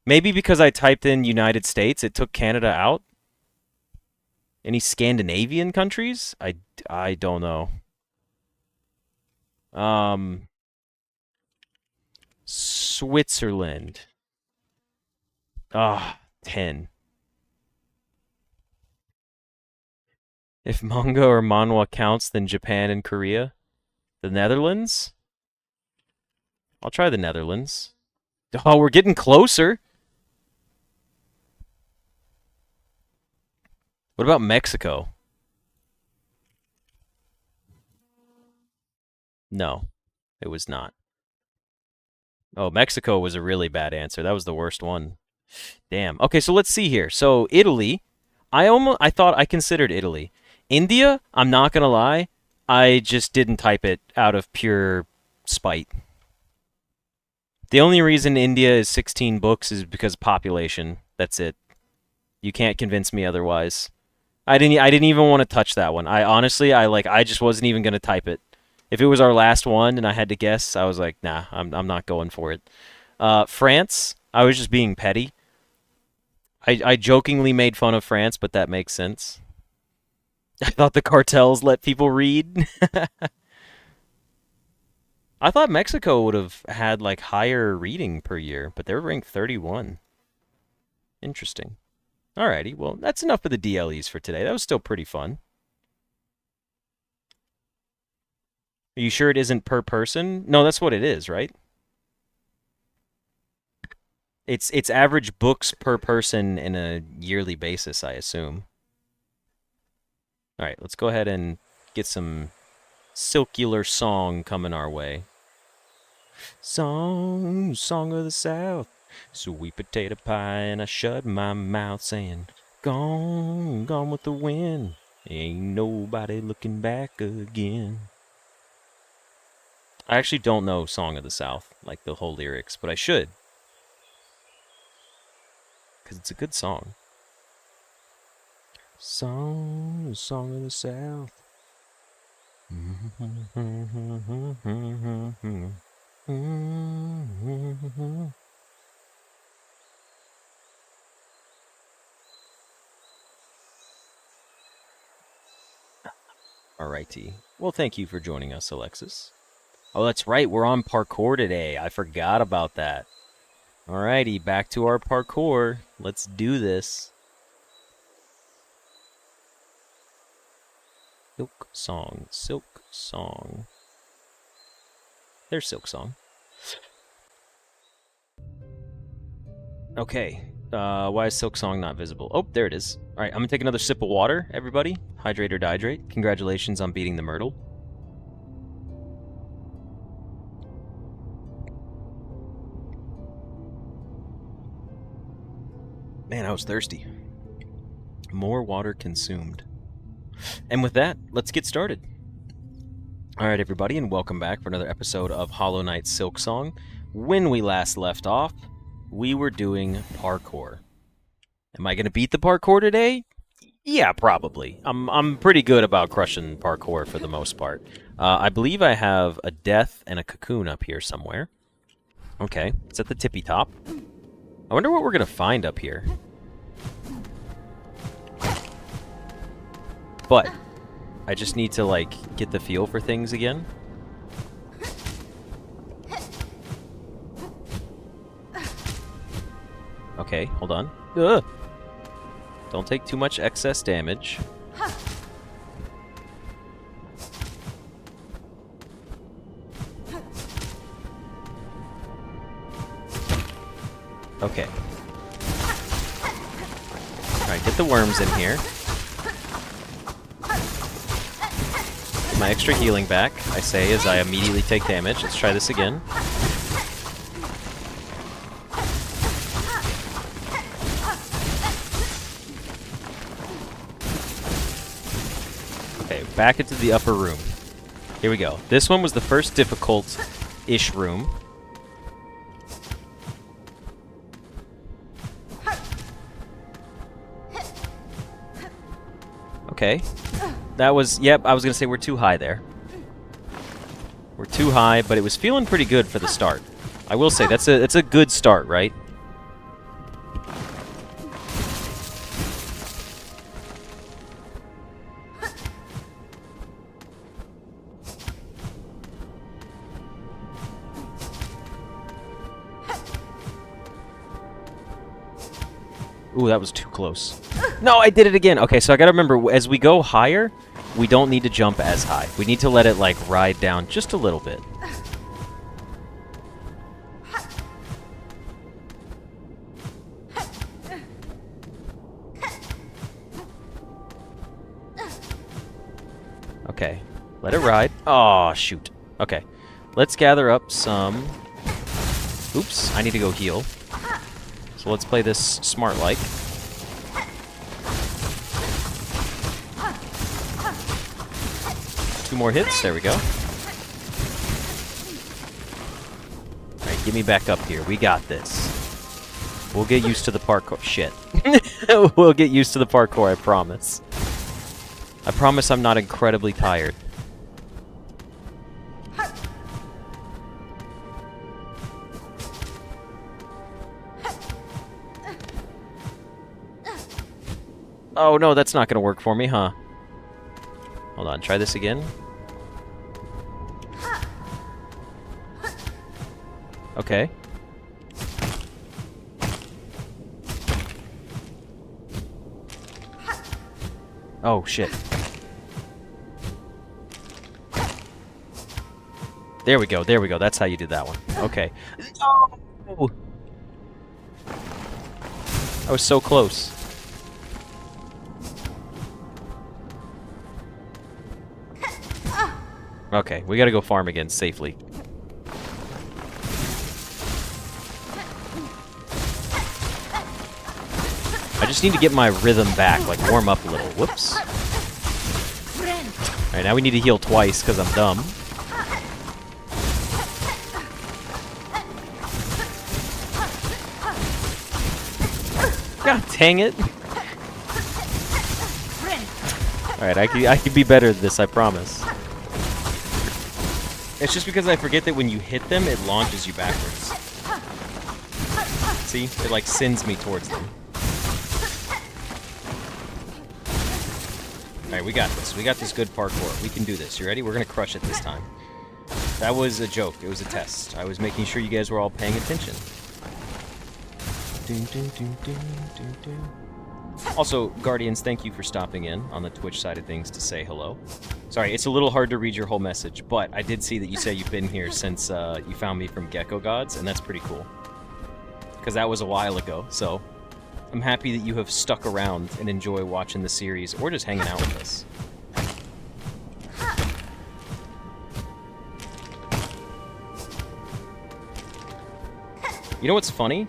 [SPEAKER 1] Maybe because I typed in United States, it took Canada out? Any Scandinavian countries? I don't know. Um, Switzerland. Ah, 10. If manga or manhwa counts, then Japan and Korea. The Netherlands? I'll try the Netherlands. Oh, we're getting closer. What about Mexico? No, it was not. Oh, Mexico was a really bad answer. That was the worst one. Damn. Okay, so let's see here. So Italy, I thought I considered Italy. India, I'm not gonna lie, I just didn't type it out of pure spite. The only reason India is 16 books is because population. That's it. You can't convince me otherwise. I didn't even want to touch that one. I honestly I just wasn't even gonna type it. If it was our last one and I had to guess, I was like, nah, I'm not going for it. France, I was just being petty. I jokingly made fun of France, but that makes sense. I thought the cartels let people read. I thought Mexico would have had like higher reading per year, but they're ranked 31. Interesting. Alrighty, well, that's enough of the DLEs for today. That was still pretty fun. Are you sure it isn't per person? No, that's what it is, right? It's average books per person in a yearly basis, I assume. All right, let's go ahead and get some Silksong coming our way. Song of the South, sweet potato pie, and I shut my mouth saying, gone, gone with the wind. Ain't nobody looking back again. I actually don't know Song of the South, like the whole lyrics, but I should. Because it's a good song. Song of the South. Alrighty. Well, thank you for joining us, Alexis. Oh, that's right. We're on parkour today. I forgot about that. Alrighty, back to our parkour. Let's do this. Silksong. Silksong. There's Silksong. Okay. Why is Silksong not visible? Oh, there it is. Alright, I'm gonna take another sip of water, everybody. Hydrate or dihydrate. Congratulations on beating the Myrtle. Man, I was thirsty. More water consumed. And with that, let's get started. Alright, everybody, and welcome back for another episode of Hollow Knight Silksong. When we last left off, we were doing parkour. Am I going to beat the parkour today? Yeah, probably. I'm pretty good about crushing parkour for the most part. I believe I have a death and a cocoon up here somewhere. Okay, it's at the tippy top. I wonder what we're going to find up here. But I just need to, like, get the feel for things again. Okay, hold on. Ugh. Don't take too much excess damage. Okay. Alright, get the worms in here. My extra healing back, I say, as I immediately take damage. Let's try this again. Okay, back into the upper room. Here we go. This one was the first difficult-ish room. Okay. That was, yep, I was going to say we're too high there. We're too high, but it was feeling pretty good for the start. I will say, that's a good start, right? Ooh, that was too close. No, I did it again. Okay, so I gotta remember, as we go higher, we don't need to jump as high. We need to let it, like, ride down just a little bit. Okay, let it ride. Oh, shoot. Okay, let's gather up some... Oops, I need to go heal. So let's play this smart-like. Two more hits, there we go. Alright, get me back up here. We got this. We'll get used to the parkour. Shit. We'll get used to the parkour, I promise. I promise I'm not incredibly tired. Oh no, that's not gonna work for me, huh? Hold on, try this again. Okay. Oh, shit. There we go, there we go. That's how you did that one. Okay. No! I was so close. Okay, we gotta go farm again safely. I just need to get my rhythm back, like warm up a little. Whoops. Alright, now we need to heal twice because I'm dumb. God dang it. Alright, I can be better at this, I promise. It's just because I forget that when you hit them, it launches you backwards. See? It like sends me towards them. Alright, we got this. We got this good parkour. We can do this. You ready? We're gonna crush it this time. That was a joke. It was a test. I was making sure you guys were all paying attention. Also, Guardians, thank you for stopping in on the Twitch side of things to say hello. Sorry, it's a little hard to read your whole message, but I did see that you say you've been here since you found me from Gecko Gods, and that's pretty cool. Because that was a while ago, so I'm happy that you have stuck around and enjoy watching the series or just hanging out with us. You know what's funny?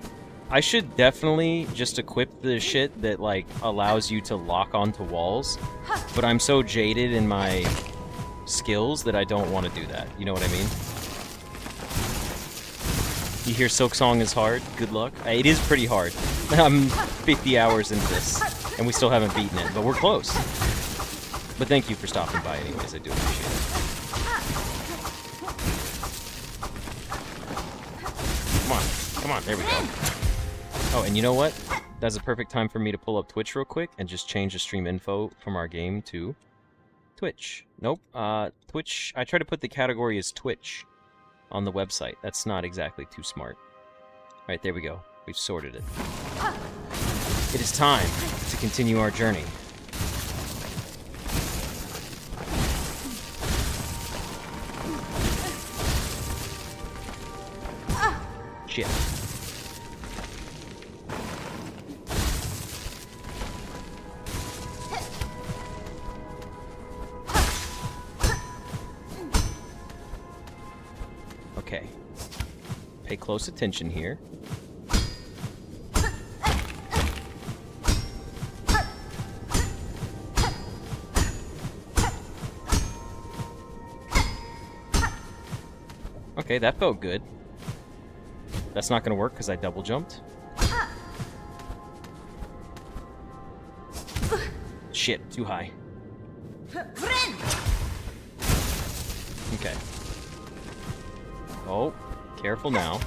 [SPEAKER 1] I should definitely just equip the shit that, like, allows you to lock onto walls, but I'm so jaded in my skills that I don't want to do that. You know what I mean? You hear Silksong is hard? Good luck. It is pretty hard. I'm 50 hours into this, and we still haven't beaten it, but we're close. But thank you for stopping by anyways, I do appreciate it. Come on, there we go. Oh, and you know what? That's a perfect time for me to pull up Twitch real quick and just change the stream info from our game to Twitch. Nope, Twitch, I try to put the category as Twitch on the website. That's not exactly too smart. Alright, there we go. We've sorted it. It is time to continue our journey. Shit. Okay. Pay close attention here. Okay, that felt good. That's not gonna work because I double jumped. Shit, too high. Okay. Oh, careful now.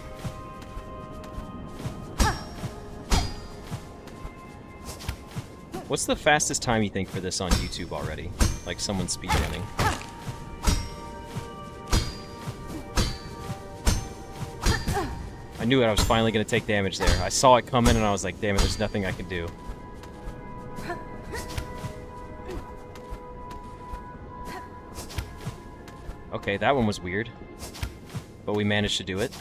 [SPEAKER 1] What's the fastest time you think for this on YouTube already? Like someone speedrunning. I knew it, I was finally gonna take damage there. I saw it coming and I was like, damn it, there's nothing I can do. Okay, that one was weird. But we managed to do it.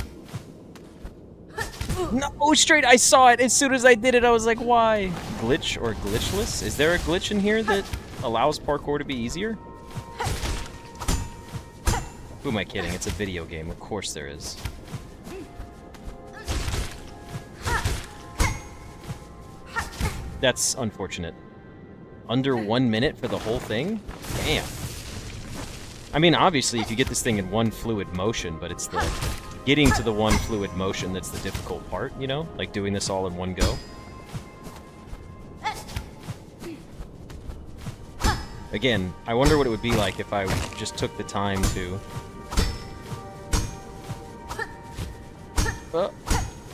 [SPEAKER 1] No, straight, I saw it! As soon as I did it, I was like, why? Glitch or glitchless? Is there a glitch in here that allows parkour to be easier? Who am I kidding? It's a video game. Of course there is. That's unfortunate. Under 1 minute for the whole thing? Damn. I mean, obviously, if you get this thing in one fluid motion, but it's the getting to the one fluid motion that's the difficult part, you know? Like doing this all in one go. Again, I wonder what it would be like if I just took the time to... Oh,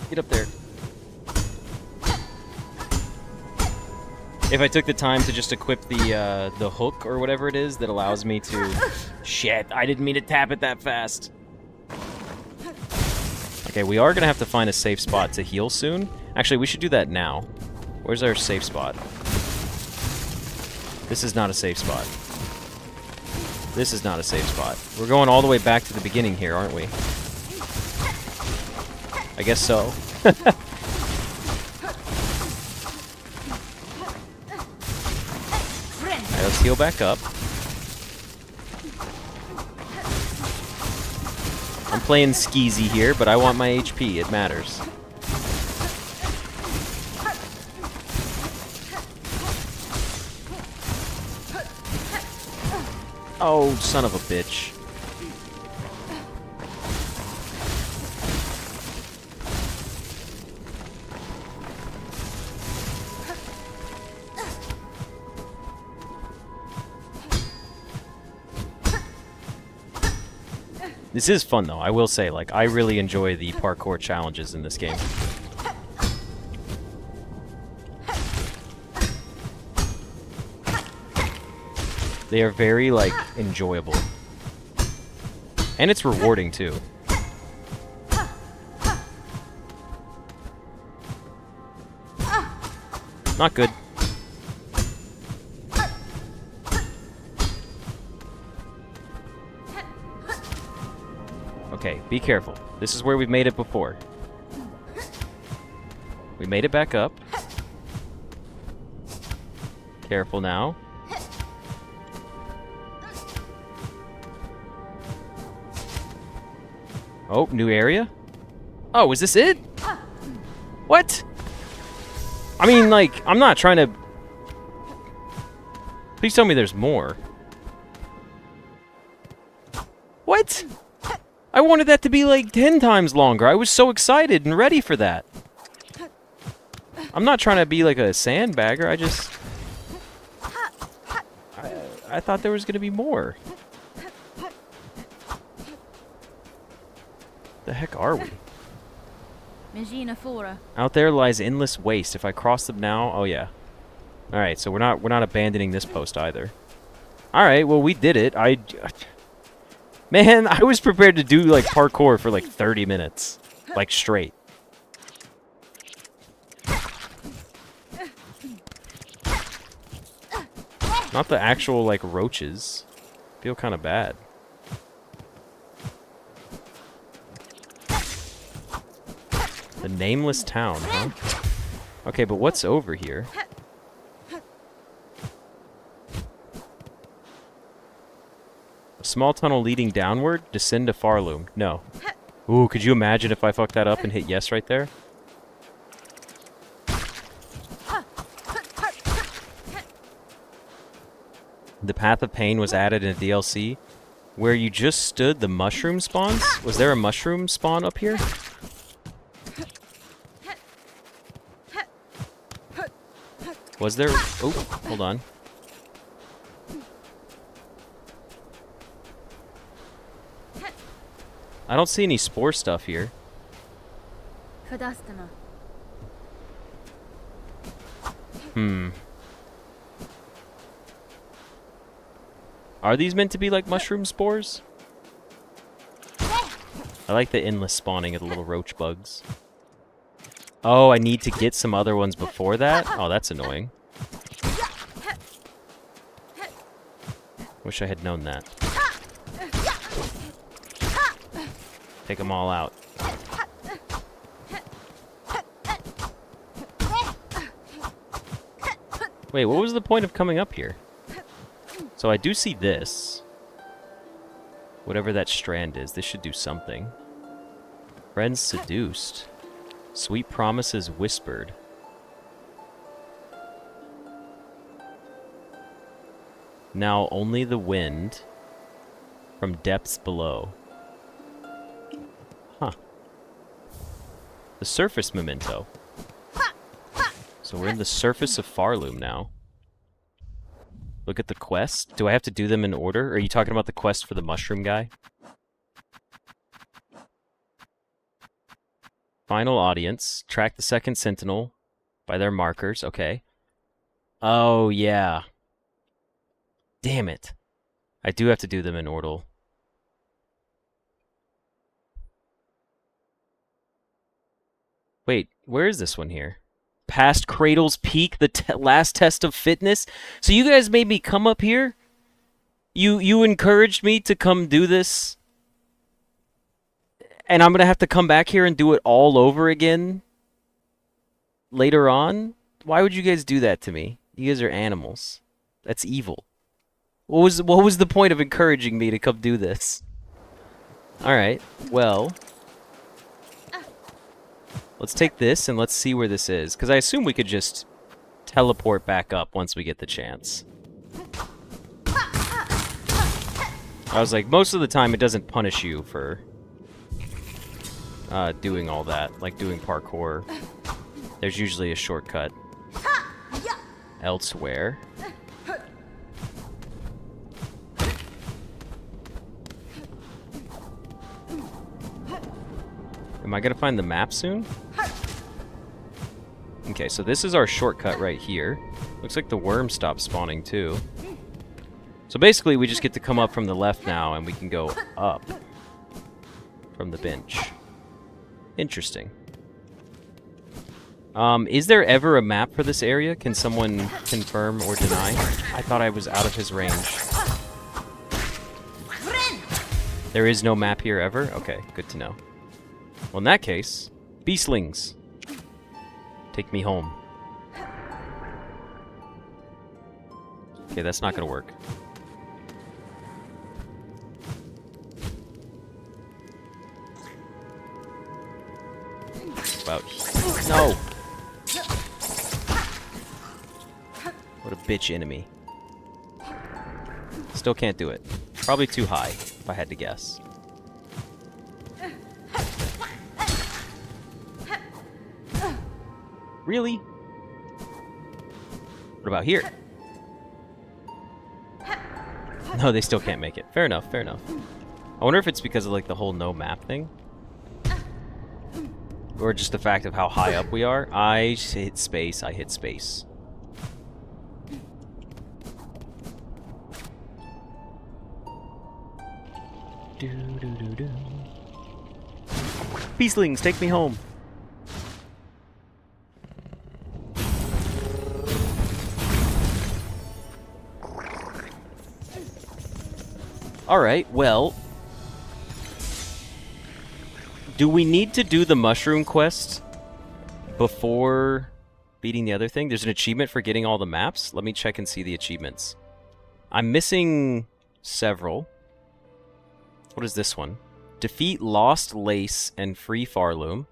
[SPEAKER 1] get up there. If I took the time to just equip the hook or whatever it is that allows me to... Shit, I didn't mean to tap it that fast. Okay, we are going to have to find a safe spot to heal soon. Actually, we should do that now. Where's our safe spot? This is not a safe spot. This is not a safe spot. We're going all the way back to the beginning here, aren't we? I guess so. Alright, let's heal back up. I'm playing skeezy here, but I want my HP. It matters. Oh, son of a bitch. This is fun, though. I will say, like, I really enjoy the parkour challenges in this game. They are very, like, enjoyable. And it's rewarding, too. Not good. Okay, be careful. This is where we've made it before. We made it back up. Careful now. Oh, new area? Oh, is this it? What? I mean, like, I'm not trying to... Please tell me there's more. What? I wanted that to be like 10 times longer. I was so excited and ready for that. I'm not trying to be like a sandbagger. I thought there was going to be more. The heck are we? Out there lies endless waste. If I cross them now, oh yeah. All right, so we're not abandoning this post either. All right, well we did it. Man, I was prepared to do like parkour for like 30 minutes, like straight. Not the actual like roaches. Feel kind of bad. The nameless town, huh? Okay, but what's over here? A small tunnel leading downward? Descend to Farloom. No. Ooh, could you imagine if I fucked that up and hit yes right there? The Path of Pain was added in a DLC. Where you just stood, the mushroom spawns? Was there a mushroom spawn up here? Was there? Oh, hold on. I don't see any spore stuff here. Are these meant to be like mushroom spores? I like the endless spawning of the little roach bugs. Oh, I need to get some other ones before that? Oh, that's annoying. Wish I had known that. Take them all out. Wait, what was the point of coming up here? So I do see this. Whatever that strand is, this should do something. Friends seduced. Sweet promises whispered. Now only the wind from depths below. Huh. The surface memento. So we're in the surface of Farloom now. Look at the quest. Do I have to do them in order? Are you talking about the quest for the mushroom guy? Final audience. Track the second sentinel by their markers. Okay. Oh, yeah. Damn it. I do have to do them in order. Wait, where is this one here? Past Cradle's Peak, the last test of fitness? So you guys made me come up here? You encouraged me to come do this? And I'm going to have to come back here and do it all over again later on? Why would you guys do that to me? You guys are animals. That's evil. What was the point of encouraging me to come do this? Alright, well... Let's take this and let's see where this is. Because I assume we could just teleport back up once we get the chance. I was like, most of the time it doesn't punish you for doing all that. Like doing parkour. There's usually a shortcut elsewhere. Am I gonna find the map soon? Okay, so this is our shortcut right here. Looks like the worm stopped spawning too. So basically we just get to come up from the left now and we can go up from the bench. Interesting. Is there ever a map for this area? Can someone confirm or deny? I thought I was out of his range. There is no map here ever? Okay, good to know. Well, in that case, beastlings, take me home. Okay, that's not gonna work. About... No! What a bitch enemy. Still can't do it. Probably too high, if I had to guess. Really? What about here? No, they still can't make it. Fair enough, fair enough. I wonder if it's because of like the whole no map thing. Or just the fact of how high up we are. I hit space, I hit space. Do-do-do-do. Beastlings, take me home. Alright, well... Do we need to do the mushroom quest before beating the other thing? There's an achievement for getting all the maps. Let me check and see the achievements. I'm missing several. What is this one? Defeat Lost Lace and Free Farloom.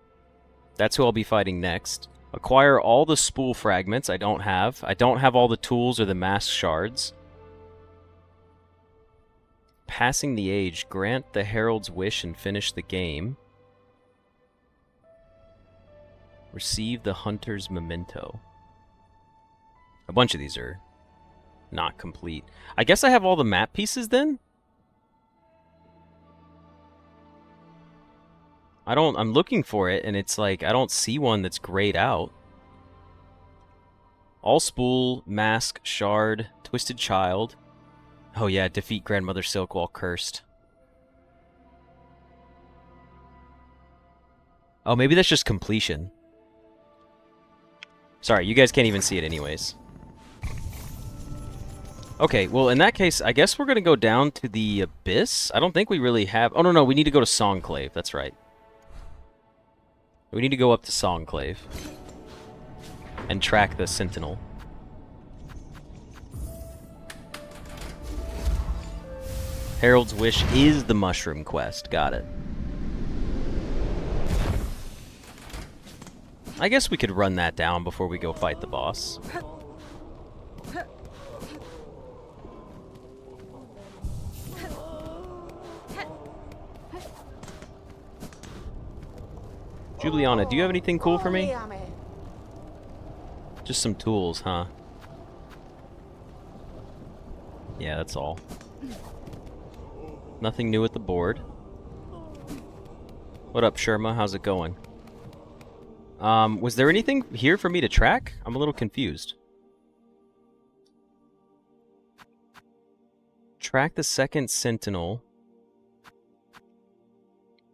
[SPEAKER 1] That's who I'll be fighting next. Acquire all the spool fragments I don't have. I don't have all the tools or the mask shards. Passing the age. Grant the Herald's wish and finish the game. Receive the Hunter's Memento. A bunch of these are not complete. I guess I have all the map pieces then? I'm looking for it, and it's like, I don't see one that's grayed out. All spool, mask, shard, twisted child. Oh yeah, defeat Grandmother Silk while cursed. Oh, maybe that's just completion. Sorry, you guys can't even see it anyways. Okay, well, in that case, I guess we're going to go down to the Abyss. I don't think we really have... Oh, no, we need to go to Songclave. That's right. We need to go up to Songclave and track the Sentinel. Herald's Wish is the mushroom quest. Got it. I guess we could run that down before we go fight the boss. Juliana, do you have anything cool for me? Just some tools, huh? Yeah, that's all. Nothing new at the board. What up, Sherma? How's it going? Was there anything here for me to track? I'm a little confused. Track the second Sentinel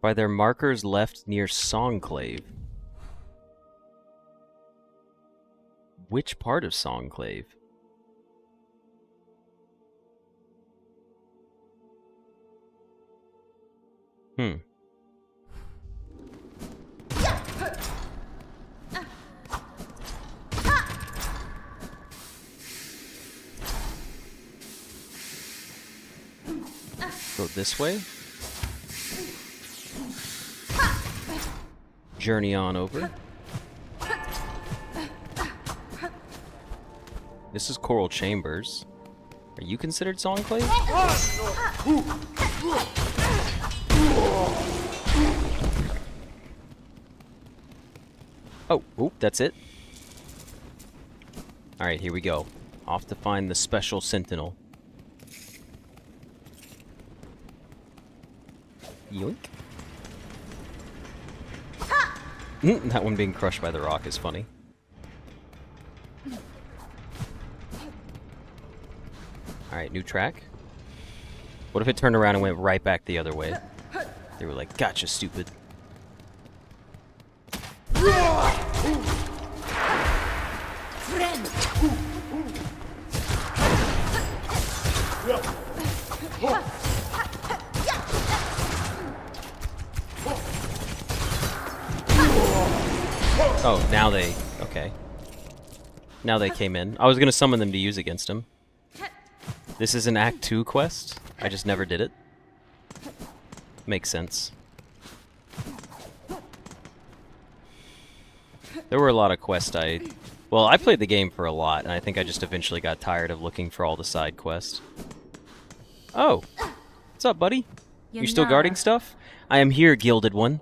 [SPEAKER 1] by their markers left near Songclave. Which part of Songclave? Go this way. Journey on over. This is Coral Chambers. Are you considered Songclave? Oh, oop, that's it. Alright, here we go. Off to find the special Sentinel. Yoink. That one being crushed by the rock is funny. Alright, new track. What if it turned around and went right back the other way? They were like, gotcha, stupid. Oh, now they... Okay. Now they came in. I was gonna summon them to use against him. This is an Act 2 quest. I just never did it. Makes sense. There were a lot of quests well, I played the game for a lot, and I think I just eventually got tired of looking for all the side quests. Oh! What's up, buddy? You still guarding stuff? I am here, Gilded One.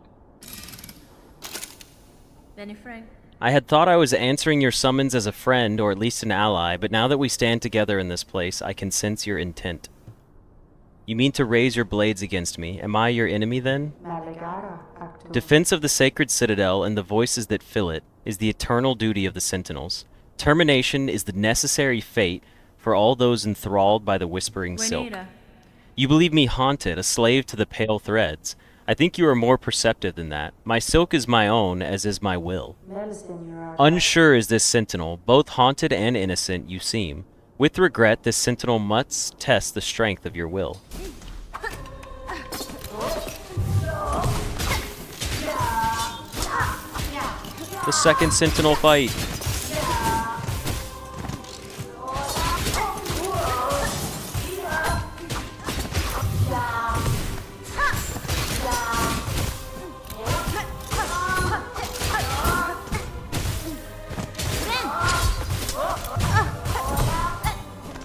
[SPEAKER 1] I had thought I was answering your summons as a friend, or at least an ally, but now that we stand together in this place, I can sense your intent. You mean to raise your blades against me. Am I your enemy, then? Defense of the sacred citadel and the voices that fill it is the eternal duty of the sentinels. Termination is the necessary fate for all those enthralled by the whispering silk. You believe me haunted, a slave to the pale threads. I think you are more perceptive than that. My silk is my own, as is my will. Unsure is this sentinel, both haunted and innocent you seem. With regret, this sentinel must test the strength of your will. The second sentinel fight.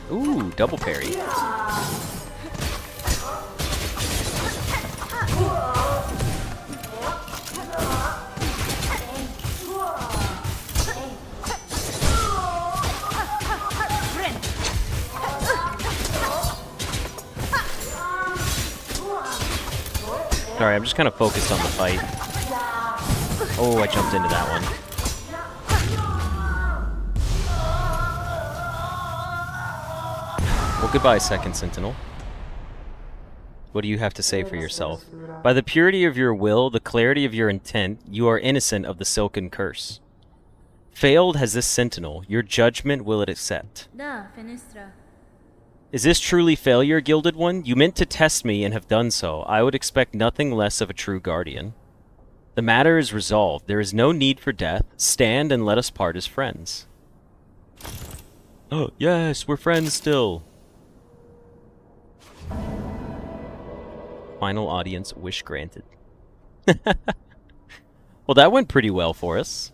[SPEAKER 1] Ooh, double parry. Sorry, I'm just kind of focused on the fight. Oh, I jumped into that one. Well, goodbye, Second Sentinel. What do you have to say for yourself? By the purity of your will, the clarity of your intent, you are innocent of the silken curse. Failed has this sentinel, your judgment will it accept. Is this truly failure, Gilded One? You meant to test me and have done so. I would expect nothing less of a true guardian. The matter is resolved. There is no need for death. Stand and let us part as friends. Oh, yes, we're friends still. Final audience, wish granted. Well, that went pretty well for us.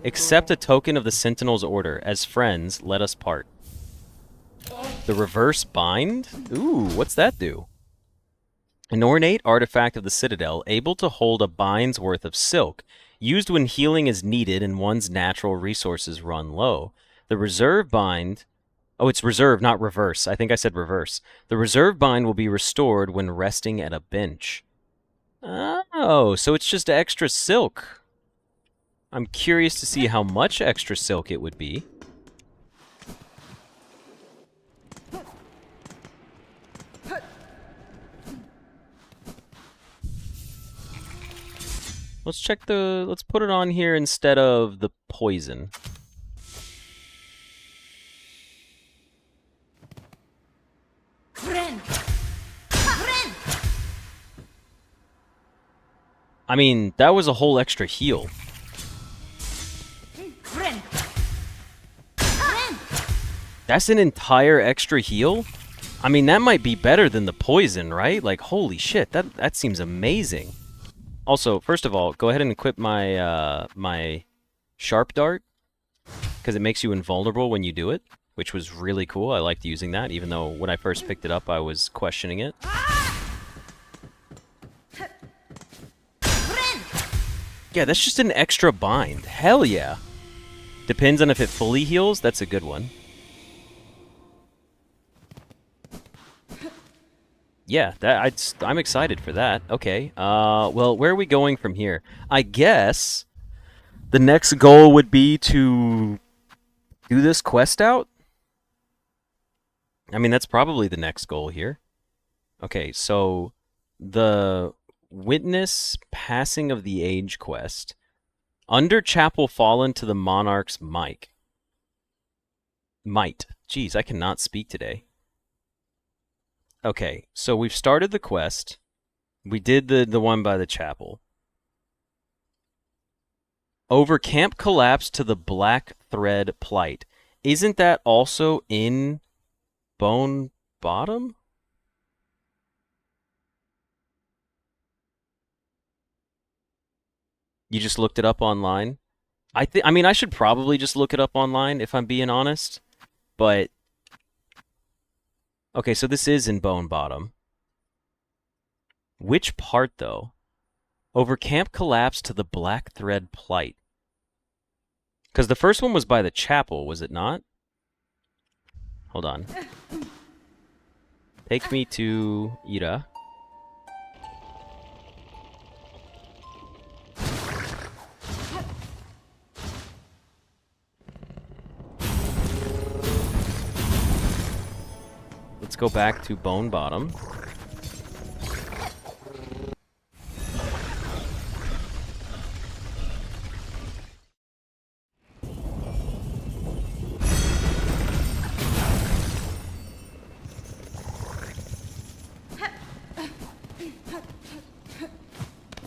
[SPEAKER 1] Accept a token of the Sentinel's order. As friends, let us part. The reverse bind? Ooh, what's that do? An ornate artifact of the Citadel, able to hold a bind's worth of silk, used when healing is needed and one's natural resources run low. The reserve bind... Oh, it's reserve, not reverse. I think I said reverse. The reserve bind will be restored when resting at a bench. Oh, so it's just extra silk. I'm curious to see how much extra silk it would be. Let's check the... Let's put it on here instead of the poison. I mean, that was a whole extra heal. That's an entire extra heal? I mean, that might be better than the poison, right? Like, holy shit, that seems amazing. Also, first of all, go ahead and equip my my sharp dart, because it makes you invulnerable when you do it, which was really cool. I liked using that, even though when I first picked it up, I was questioning it. Yeah, that's just an extra bind. Hell yeah. Depends on if it fully heals. That's a good one. Yeah, I'm excited for that. Okay. Well, where are we going from here? I guess the next goal would be to do this quest out. I mean, that's probably the next goal here. Okay, so the Witness Passing of the Age quest. Under Chapel Fallen to the Monarch's Might. Jeez, I cannot speak today. Okay, so we've started the quest. We did the one by the chapel. Over Camp Collapse to the Black Thread Plight. Isn't that also in Bone Bottom? You just looked it up online? I mean, I should probably just look it up online if I'm being honest. But okay, so this is in Bone Bottom. Which part though? Over camp collapse to the Black Thread Plight. Because the first one was by the chapel, was it not? Hold on. Take me to Ira. Let's go back to Bone Bottom.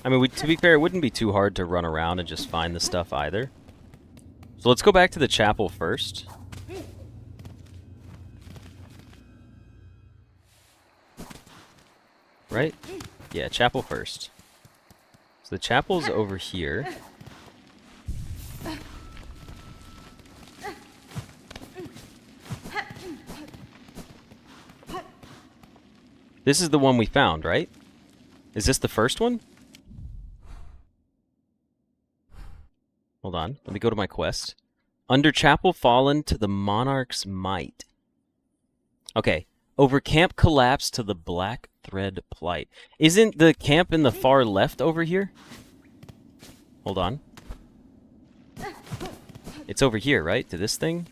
[SPEAKER 1] I mean, to be fair, it wouldn't be too hard to run around and just find the stuff either. So let's go back to the chapel first. Right? Yeah, chapel first. So the chapel's over here. This is the one we found, right? Is this the first one? Hold on, let me go to my quest. Under Chapel Fallen to the Monarch's Might. Okay, over camp collapse to the Black Thread Plight. Isn't the camp in the far left over here? Hold on. It's over here, right? To this thing?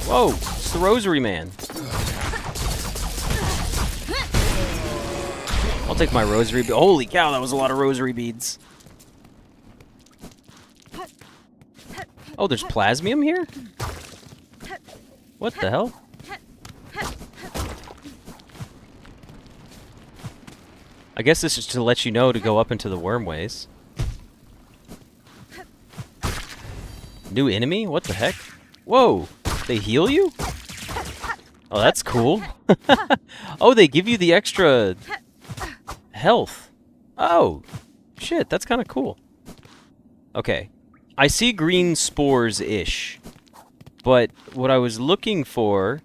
[SPEAKER 1] Whoa! It's the Rosary Man. I'll take my rosary bead. Holy cow, that was a lot of rosary beads. Oh, there's plasmium here? What the hell? I guess this is to let you know to go up into the wormways. New enemy? What the heck? Whoa! They heal you? Oh, that's cool. Oh, they give you the extra health. Oh, shit, that's kind of cool. Okay. I see green spores-ish. But what I was looking for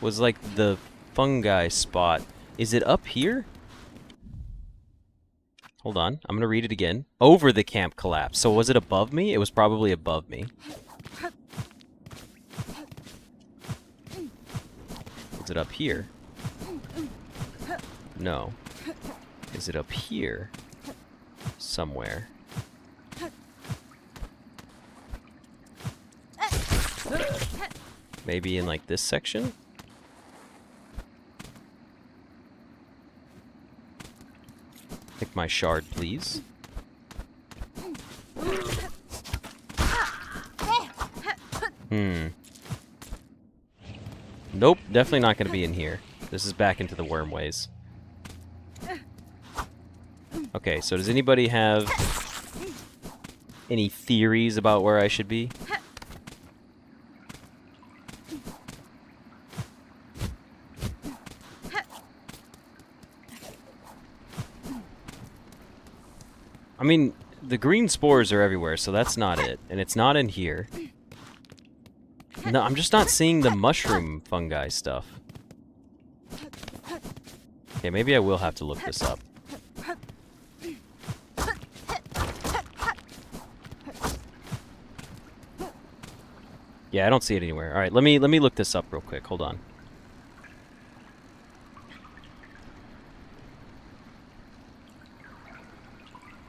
[SPEAKER 1] was like the fungi spot. Is it up here? Hold on, I'm gonna read it again. Over the camp collapse. So was it above me? It was probably above me. Is it up here? No. Is it up here? Somewhere. Maybe in like this section? Pick my shard, please. Nope, definitely not going to be in here. This is back into the wormways. Okay, so does anybody have any theories about where I should be? I mean, the green spores are everywhere, so that's not it. And it's not in here. No, I'm just not seeing the mushroom fungi stuff. Okay, maybe I will have to look this up. Yeah, I don't see it anywhere. All right, let me look this up real quick. Hold on.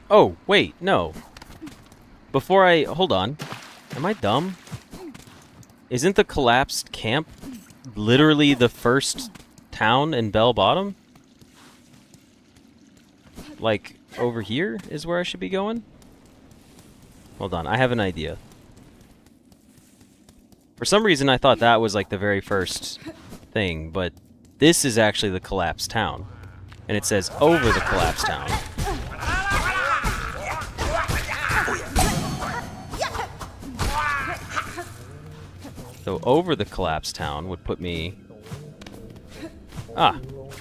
[SPEAKER 1] Oh, wait, no. Before I... Hold on. Am I dumb? Isn't the collapsed camp literally the first town in Bell Bottom? Like, over here is where I should be going? Hold on, I have an idea. For some reason, I thought that was like the very first thing, but this is actually the collapsed town. And it says over the collapsed town. So over the collapsed town would put me... Ah.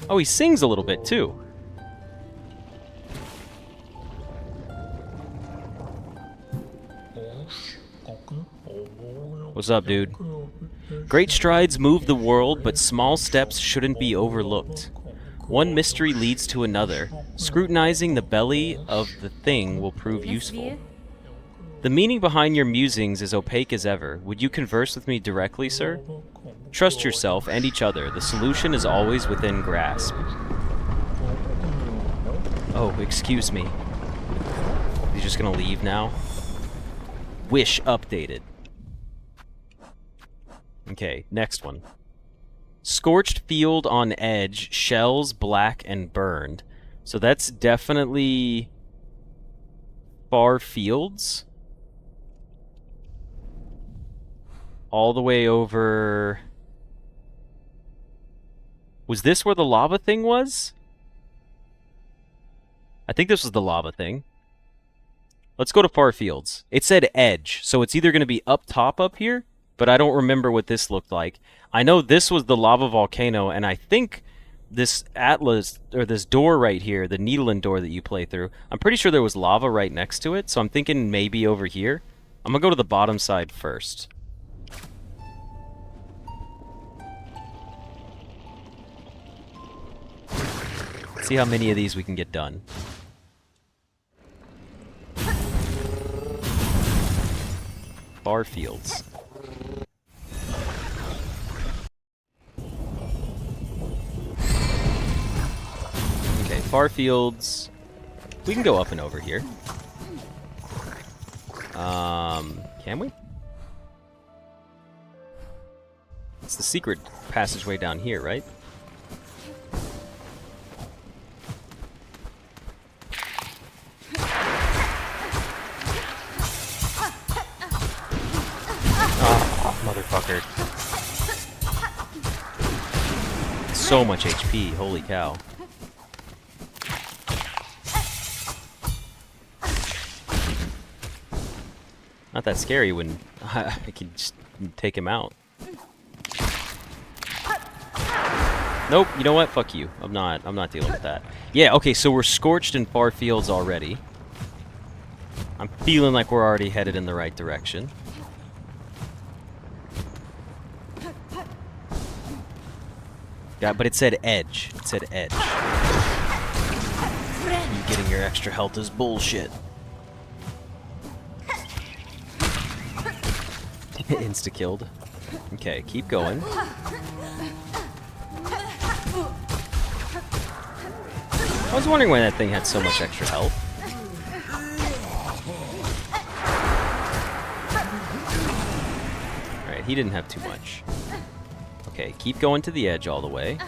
[SPEAKER 1] Oh, he sings a little bit, too. What's up, dude? Great strides move the world, but small steps shouldn't be overlooked. One mystery leads to another. Scrutinizing the belly of the thing will prove useful. The meaning behind your musings is opaque as ever. Would you converse with me directly, sir? Trust yourself and each other. The solution is always within grasp. Oh, excuse me. He's just gonna leave now? Wish updated. Okay, next one. Scorched field on edge, shells black and burned. So that's definitely far fields. All the way over... Was this where the lava thing was? I think this was the lava thing. Let's go to far fields. It said edge, so it's either going to be up top up here, but I don't remember what this looked like. I know this was the lava volcano, and I think this atlas, or this door right here, the Needland door that you play through, I'm pretty sure there was lava right next to it, so I'm thinking maybe over here. I'm going to go to the bottom side first. See how many of these we can get done. Far fields. Okay, far fields. We can go up and over here. Can we? It's the secret passageway down here, right? Motherfucker. So much HP, holy cow. Not that scary when I can just take him out. Nope, you know what? Fuck you. I'm not dealing with that. Yeah, okay, so we're scorched in far fields already. I'm feeling like we're already headed in the right direction. Yeah, but it said edge. It said edge. You getting your extra health is bullshit. Insta-killed. Okay, keep going. I was wondering why that thing had so much extra health. Alright, he didn't have too much. Okay, keep going to the edge all the way.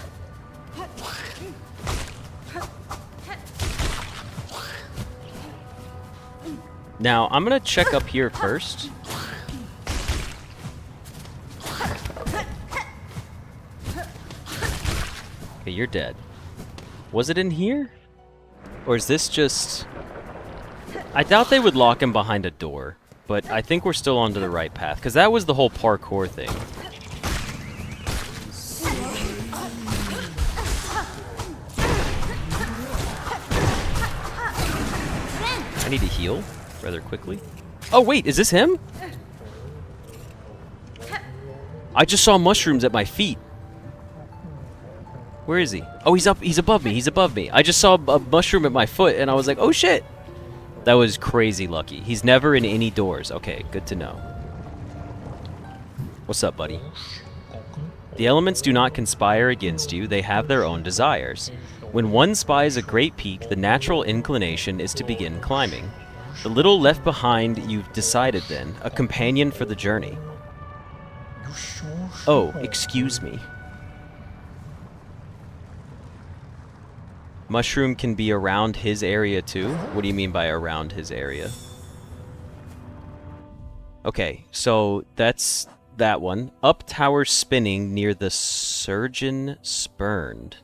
[SPEAKER 1] Now, I'm gonna check up here first. Okay, you're dead. Was it in here? Or is this just... I doubt they would lock him behind a door, but I think we're still onto the right path, because that was the whole parkour thing. I need to heal rather quickly. Oh wait, is this him? I just saw mushrooms at my feet. Where is he? Oh, he's up. He's above me. He's above me. I just saw a mushroom at my foot, and I was like, oh shit. That was crazy lucky. He's never in any doors. Okay, good to know. What's up, buddy? The elements do not conspire against you. They have their own desires. When one spies a great peak, the natural inclination is to begin climbing. The little left behind you've decided then, a companion for the journey. Oh, excuse me. Mushroom can be around his area too? What do you mean by around his area? Okay, so that's that one. Up tower spinning near the surgeon spurned.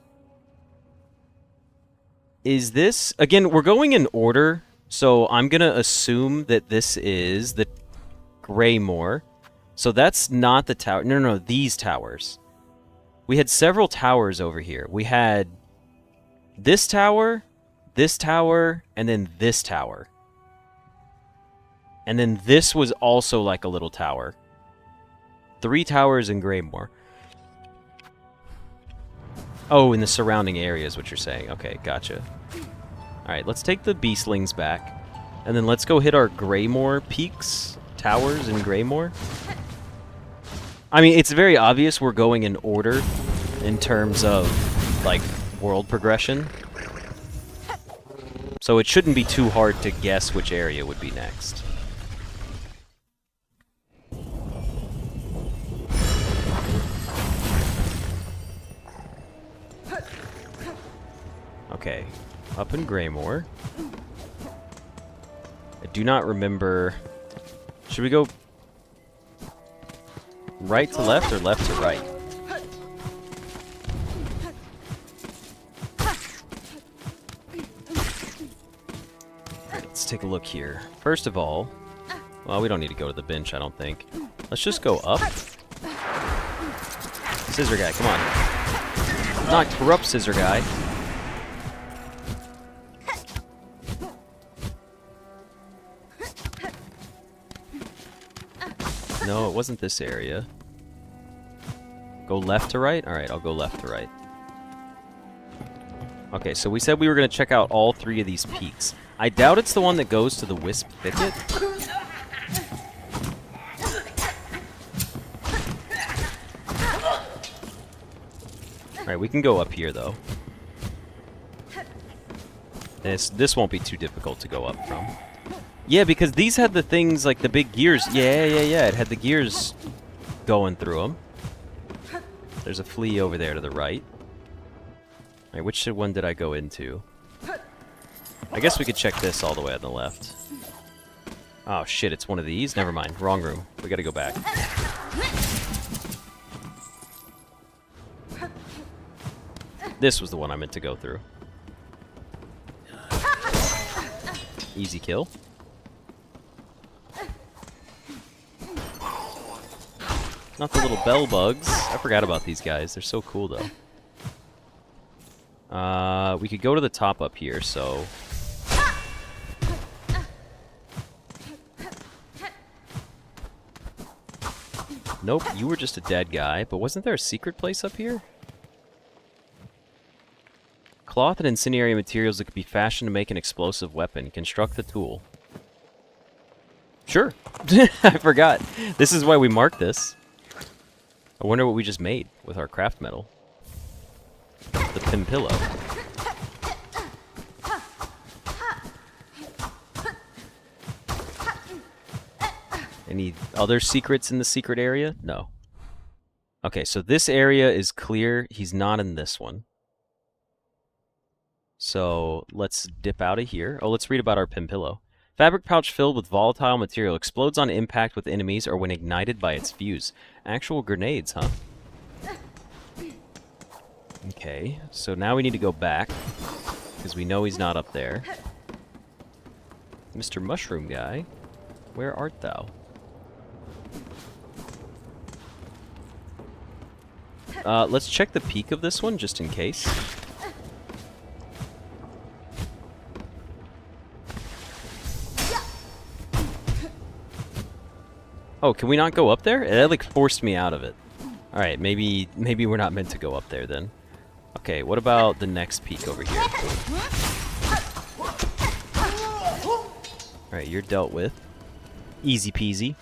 [SPEAKER 1] Is this... Again, we're going in order, so I'm going to assume that this is the Greymoor. So that's not the tower. No, these towers. We had several towers over here. We had this tower, and then this tower. And then this was also like a little tower. 3 towers in Greymoor. Oh, in the surrounding area is what you're saying. Okay, gotcha. Alright, let's take the Beastlings back. And then let's go hit our Greymoor peaks, towers in Greymoor. I mean, it's very obvious we're going in order in terms of, like, world progression. So it shouldn't be too hard to guess which area would be next. Okay, up in Greymoor. I do not remember... Should we go right to left or left to right? Let's take a look here. First of all, well, we don't need to go to the bench, I don't think. Let's just go up. Scissor guy, come on. Not corrupt scissor guy. No, it wasn't this area. Go left to right? Alright, I'll go left to right. Okay, so we said we were going to check out all 3 of these peaks. I doubt it's the one that goes to the Wisp Thicket. Alright, we can go up here, though. This won't be too difficult to go up from. Yeah, because these had the things like the big gears. Yeah. It had the gears going through them. There's a flea over there to the right. Alright, which one did I go into? I guess we could check this all the way on the left. Oh shit, it's one of these? Never mind, wrong room. We gotta go back. This was the one I meant to go through. Easy kill. Not the little bell bugs. I forgot about these guys. They're so cool, though. We could go to the top up here, so... Nope, you were just a dead guy. But wasn't there a secret place up here? Cloth and incendiary materials that could be fashioned to make an explosive weapon. Construct the tool. Sure. I forgot. This is why we marked this. I wonder what we just made with our craft metal. The pin pillow. Any other secrets in the secret area? No. Okay, so this area is clear. He's not in this one. So let's dip out of here. Oh, let's read about our pin pillow. Fabric pouch filled with volatile material explodes on impact with enemies or when ignited by its fuse. Actual grenades, huh? Okay, so now we need to go back because we know he's not up there. Mr. Mushroom Guy, where art thou? Let's check the peak of this one just in case. Oh, can we not go up there? That like forced me out of it. Alright, maybe we're not meant to go up there then. Okay, what about the next peak over here? Alright, you're dealt with. Easy peasy.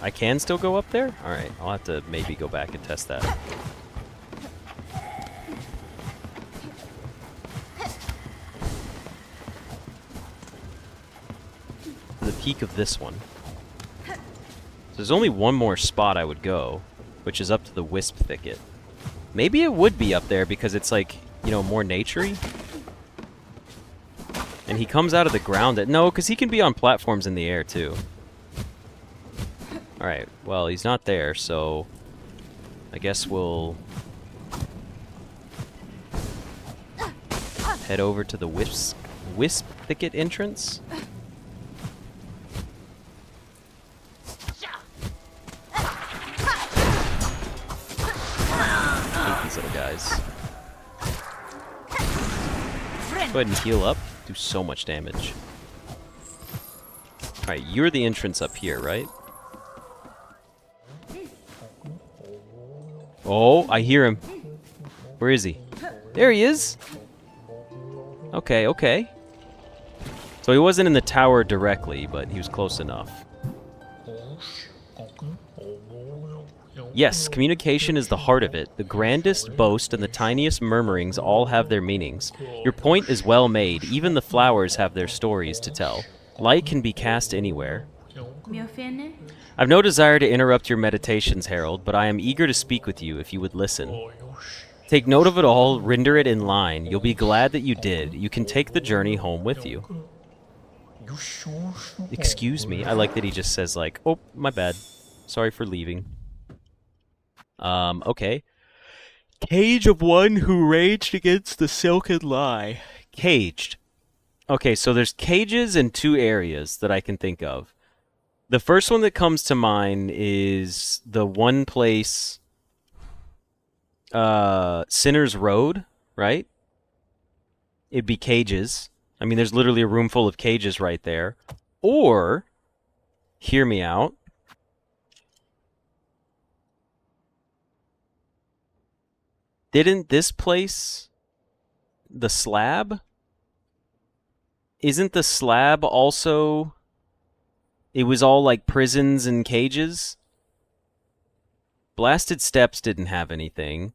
[SPEAKER 1] I can still go up there? Alright, I'll have to maybe go back and test that. The peak of this one. So there's only one more spot I would go, which is up to the Wisp Thicket. Maybe it would be up there because it's like, you know, more naturey. And he comes out of the ground. No, because he can be on platforms in the air too. Alright, well, he's not there, so I guess we'll head over to the wisp thicket entrance. I hate these little guys. Go ahead and heal up. Do so much damage. Alright, you're the entrance up here, right? Oh, I hear him. Where is he? There he is! Okay, okay. So he wasn't in the tower directly, but he was close enough. Yes, communication is the heart of it. The grandest boast and the tiniest murmurings all have their meanings. Your point is well made. Even the flowers have their stories to tell. Light can be cast anywhere. I've no desire to interrupt your meditations, Herald, but I am eager to speak with you if you would listen. Take note of it all, render it in line. You'll be glad that you did. You can take the journey home with you. Excuse me. I like that he just says like, oh, my bad. Sorry for leaving. Okay. Cage of one who raged against the silken lie. Caged. Okay, so there's cages in two areas that I can think of. The first one that comes to mind is the one place, Sinner's Road, right? It'd be cages. I mean, there's literally a room full of cages right there. Or, hear me out. Didn't this place, the slab? Isn't the slab also, it was all like prisons and cages? Blasted Steps didn't have anything.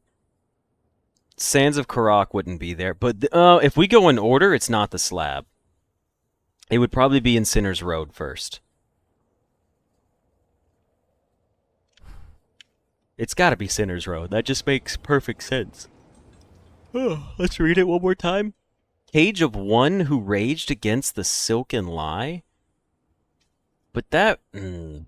[SPEAKER 1] Sands of Karak wouldn't be there. But if we go in order, it's not the slab. It would probably be in Sinner's Road first. It's got to be Sinner's Road. That just makes perfect sense. Oh, let's read it one more time. Cage of one who raged against the silken lie? But that... The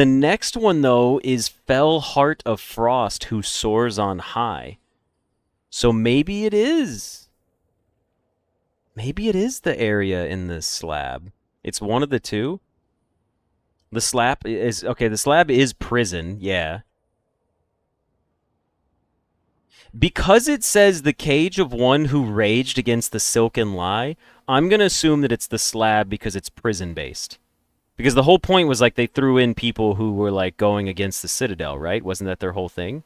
[SPEAKER 1] next one, though, is Fell Heart of Frost who soars on high. So maybe it is. Maybe it is the area in this slab. It's one of the two. The slab is... Okay, the slab is prison, yeah. Because it says the cage of one who raged against the silken lie, I'm going to assume that it's the slab because it's prison-based. Because the whole point was like they threw in people who were like going against the Citadel, right? Wasn't that their whole thing?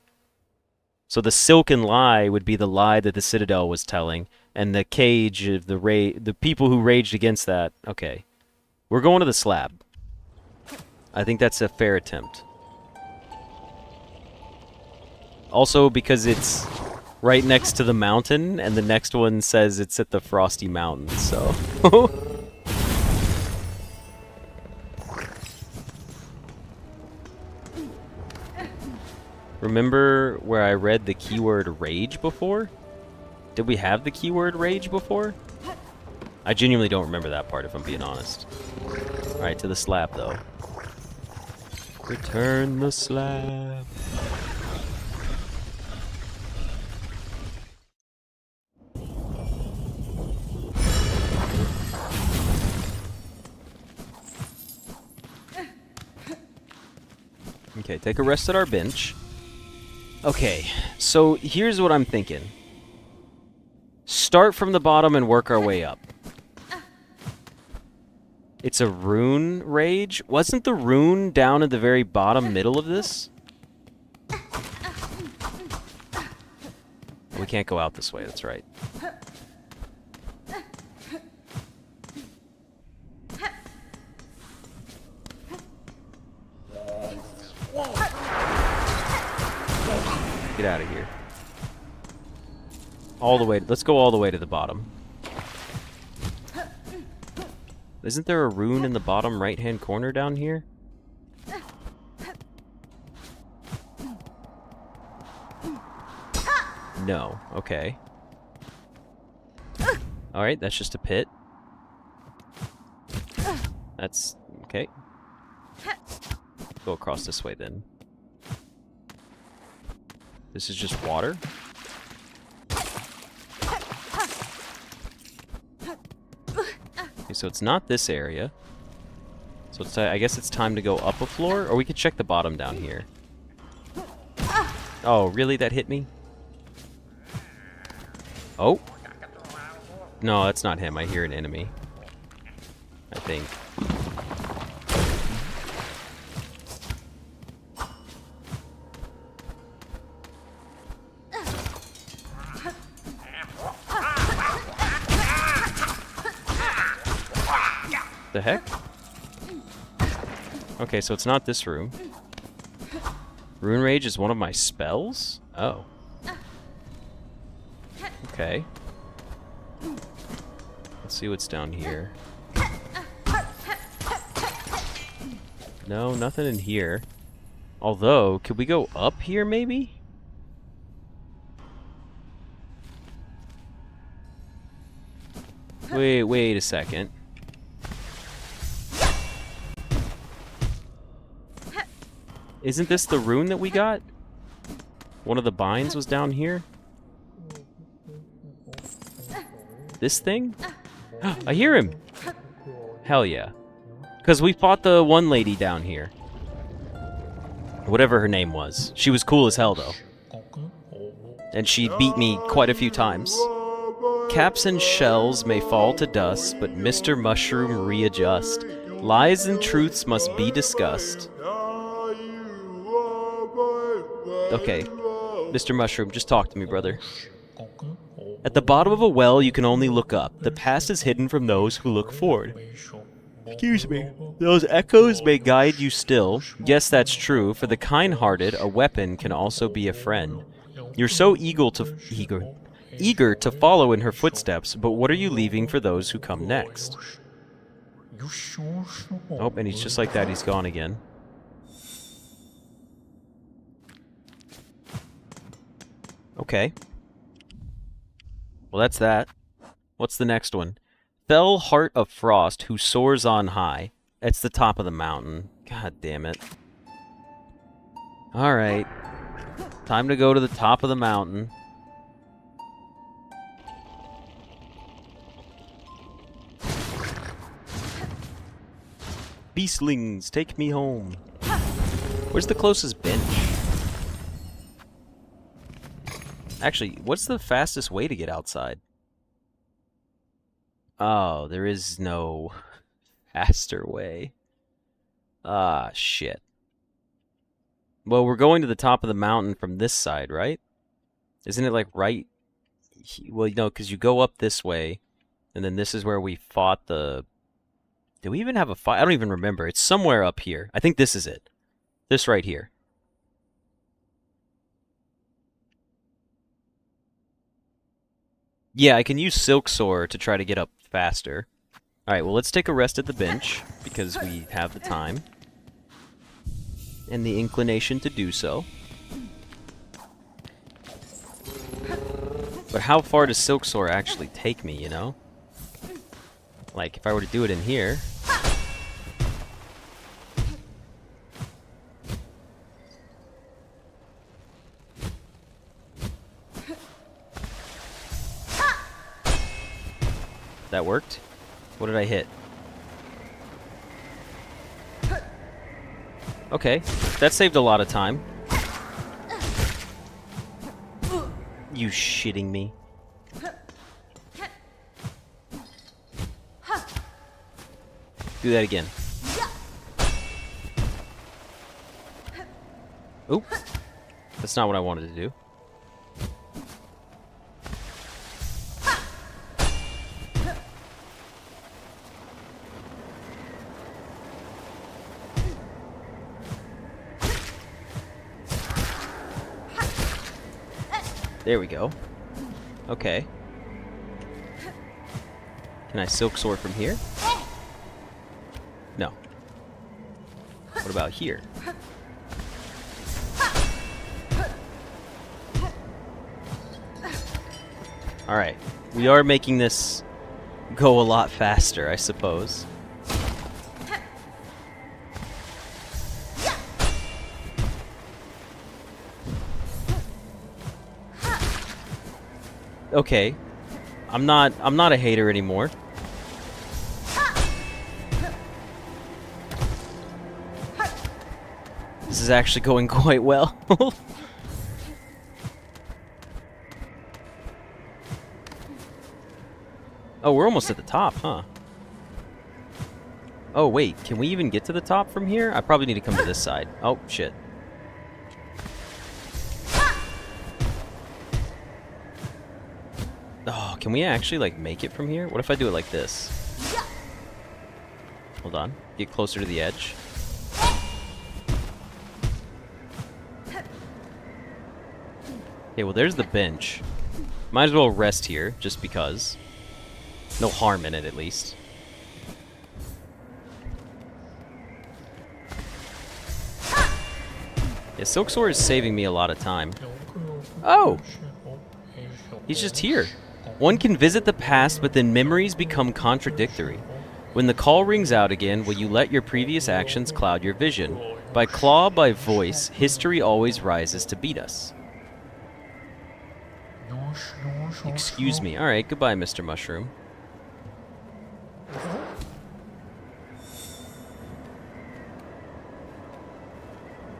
[SPEAKER 1] So the silken lie would be the lie that the Citadel was telling, and the cage of the people who raged against that. Okay. We're going to the slab. I think that's a fair attempt. Also because it's right next to the mountain, and the next one says it's at the Frosty Mountains, so... Remember where I read the keyword rage before? Did we have the keyword rage before? I genuinely don't remember that part, if I'm being honest. Alright, to the slab, though. Return the slab. Okay, take a rest at our bench. Okay, so here's what I'm thinking. Start from the bottom and work our way up. It's a rune rage? Wasn't the rune down at the very bottom middle of this? We can't go out this way, that's right. Get out of here. All the way. Let's go all the way to the bottom. Isn't there a rune in the bottom right-hand corner down here? No. Okay. Alright, that's just a pit. That's... okay. Go across this way then. This is just water? Okay, so it's not this area. So it's, I guess it's time to go up a floor, or we could check the bottom down here. Oh, really? That hit me? Oh. No, that's not him. I hear an enemy. I think. The heck? Okay, so it's not this room. Rune Rage is one of my spells? Oh. Okay. Let's see what's down here. No, nothing in here. Although, could we go up here, maybe? Wait a second. Isn't this the rune that we got? One of the binds was down here? This thing? I hear him! Hell yeah. Because we fought the one lady down here. Whatever her name was. She was cool as hell, though. And she beat me quite a few times. Caps and shells may fall to dust, but Mr. Mushroom readjust. Lies and truths must be discussed. Okay, Mr. Mushroom, just talk to me, brother. At the bottom of a well, you can only look up. The past is hidden from those who look forward. Excuse me. Those echoes may guide you still. Yes, that's true. For the kind-hearted, a weapon can also be a friend. You're so eager to follow in her footsteps, but what are you leaving for those who come next? Oh, and he's just like that. He's gone again. Okay. Well, that's that. What's the next one? Fell Heart of Frost, who soars on high. It's the top of the mountain. God damn it. Alright. Time to go to the top of the mountain. Beastlings, take me home. Where's the closest bench? Actually, what's the fastest way to get outside? Oh, there is no faster way. Ah, shit. Well, we're going to the top of the mountain from this side, right? Isn't it like right... Well, no, because you go up this way, and then this is where we fought the... Did we even have a fight? I don't even remember. It's somewhere up here. I think this is it. This right here. Yeah, I can use Silksong to try to get up faster. Alright, well, let's take a rest at the bench, because we have the time. And the inclination to do so. But how far does Silksong actually take me, you know? Like, if I were to do it in here... That worked? What did I hit? Okay, that saved a lot of time. You shitting me? Do that again. Oop. That's not what I wanted to do. There we go. Okay. Can I Silksong from here? No. What about here? Alright. We are making this go a lot faster, I suppose. Okay. I'm not a hater anymore. This is actually going quite well. Oh, we're almost at the top, huh? Oh, wait. Can we even get to the top from here? I probably need to come to this side. Oh, shit. Oh, can we actually, like, make it from here? What if I do it like this? Hold on. Get closer to the edge. Okay, well, there's the bench. Might as well rest here, just because. No harm in it, at least. Yeah, Silksong is saving me a lot of time. Oh! He's just here. One can visit the past, but then memories become contradictory. When the call rings out again, will you let your previous actions cloud your vision? By claw, by voice, history always rises to beat us. Excuse me. Alright, goodbye, Mr. Mushroom.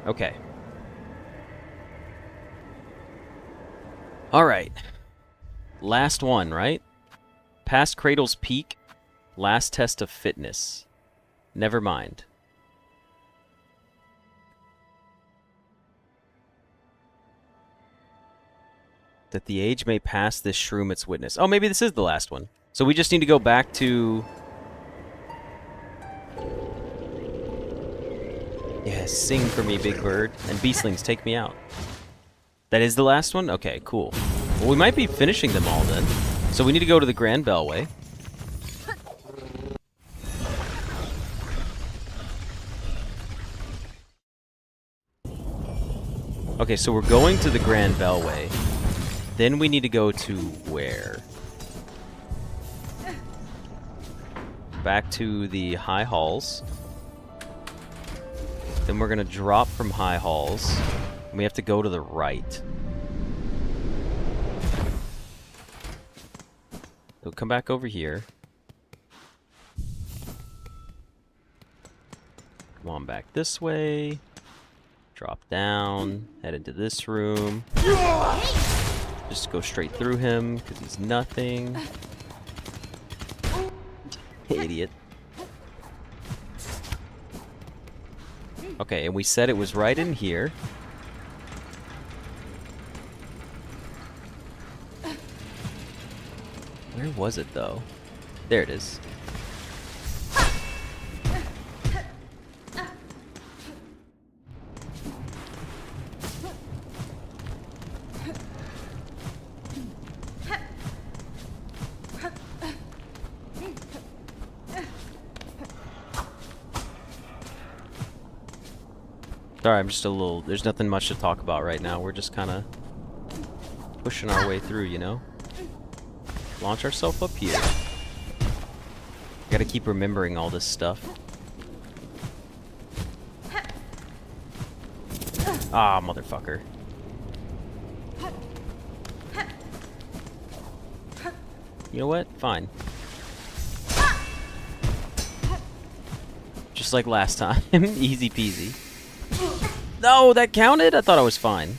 [SPEAKER 1] Okay. Alright. Last one, right? Past Cradle's Peak. Last test of fitness. Never mind. That the age may pass this shroom its witness. Oh, maybe this is the last one. So we just need to go back to... Yeah, sing for me, Big Bird. And Beastlings, take me out. That is the last one? Okay, cool. Well, we might be finishing them all then. So we need to go to the Grand Bellway. Okay, so we're going to the Grand Bellway. Then we need to go to where? Back to the High Halls. Then we're gonna drop from High Halls. And we have to go to the right. So come back over here. Come on back this way. Drop down. Head into this room. Just go straight through him, because he's nothing. Idiot. Okay, and we said it was right in here. Where was it, though? There it is. Sorry, I'm just a little... There's nothing much to talk about right now. We're just kind of pushing our way through, you know? Launch ourselves up here. Gotta keep remembering all this stuff. Ah, motherfucker. You know what? Fine. Just like last time. Easy peasy. No, that counted? I thought I was fine.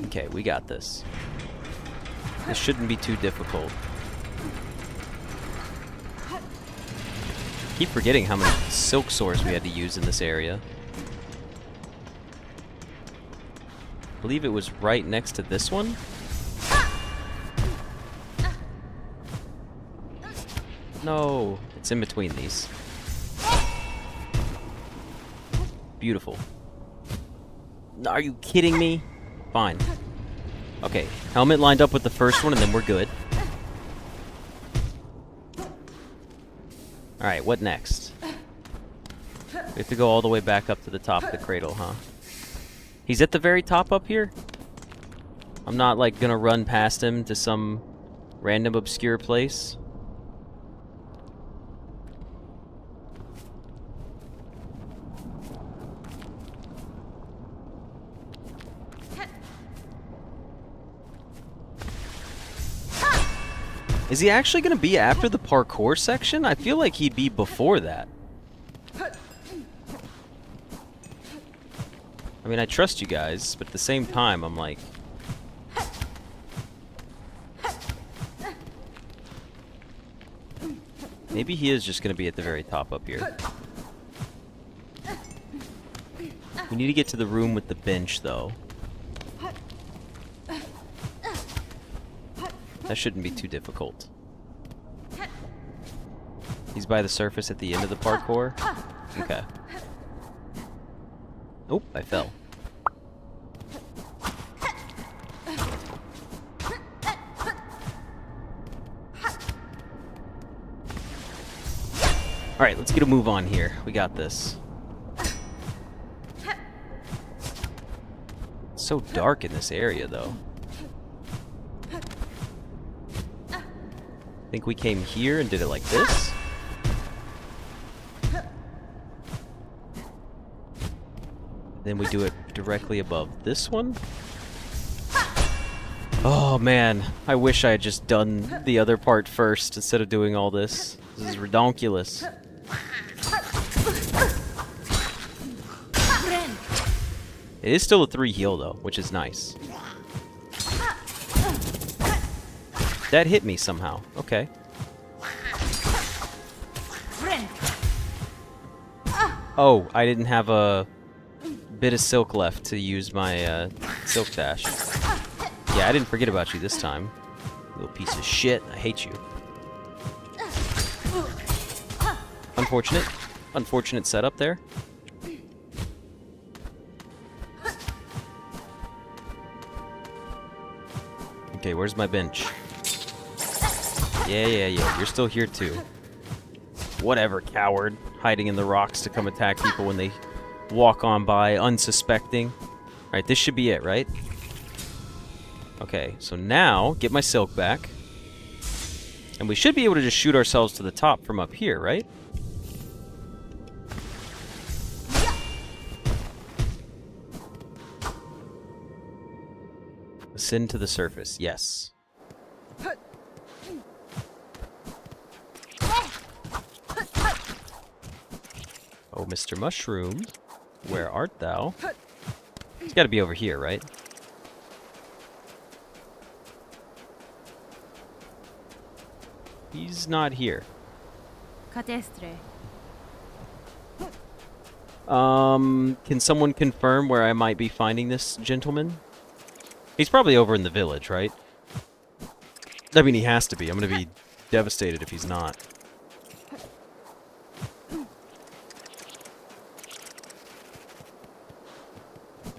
[SPEAKER 1] Okay, we got this. This shouldn't be too difficult. Keep forgetting how many Silksongs we had to use in this area. I believe it was right next to this one. No, it's in between these. Beautiful. Are you kidding me? Fine. Okay, helmet lined up with the first one and then we're good. Alright, what next? We have to go all the way back up to the top of the cradle, huh? He's at the very top up here? I'm not, like, gonna run past him to some random obscure place. Is he actually going to be after the parkour section? I feel like he'd be before that. I mean, I trust you guys, but at the same time, I'm like... Maybe he is just going to be at the very top up here. We need to get to the room with the bench, though. That shouldn't be too difficult. He's by the surface at the end of the parkour? Okay. Oh, I fell. Alright, let's get a move on here. We got this. It's so dark in this area, though. I think we came here and did it like this. Then we do it directly above this one. Oh man, I wish I had just done the other part first instead of doing all this. This is redonkulous. It is still a 3 heal though, which is nice. That hit me somehow. Okay. Oh, I didn't have a bit of silk left to use my silk dash. Yeah, I didn't forget about you this time. Little piece of shit. I hate you. Unfortunate. Unfortunate setup there. Okay, where's my bench? Yeah. You're still here too. Whatever, coward. Hiding in the rocks to come attack people when they walk on by unsuspecting. Alright, this should be it, right? Okay, so now, get my silk back. And we should be able to just shoot ourselves to the top from up here, right? Ascend to the surface, yes. Oh, Mr. Mushroom, where art thou? He's got to be over here, right? He's not here. Can someone confirm where I might be finding this gentleman? He's probably over in the village, right? I mean, he has to be. I'm going to be devastated if he's not.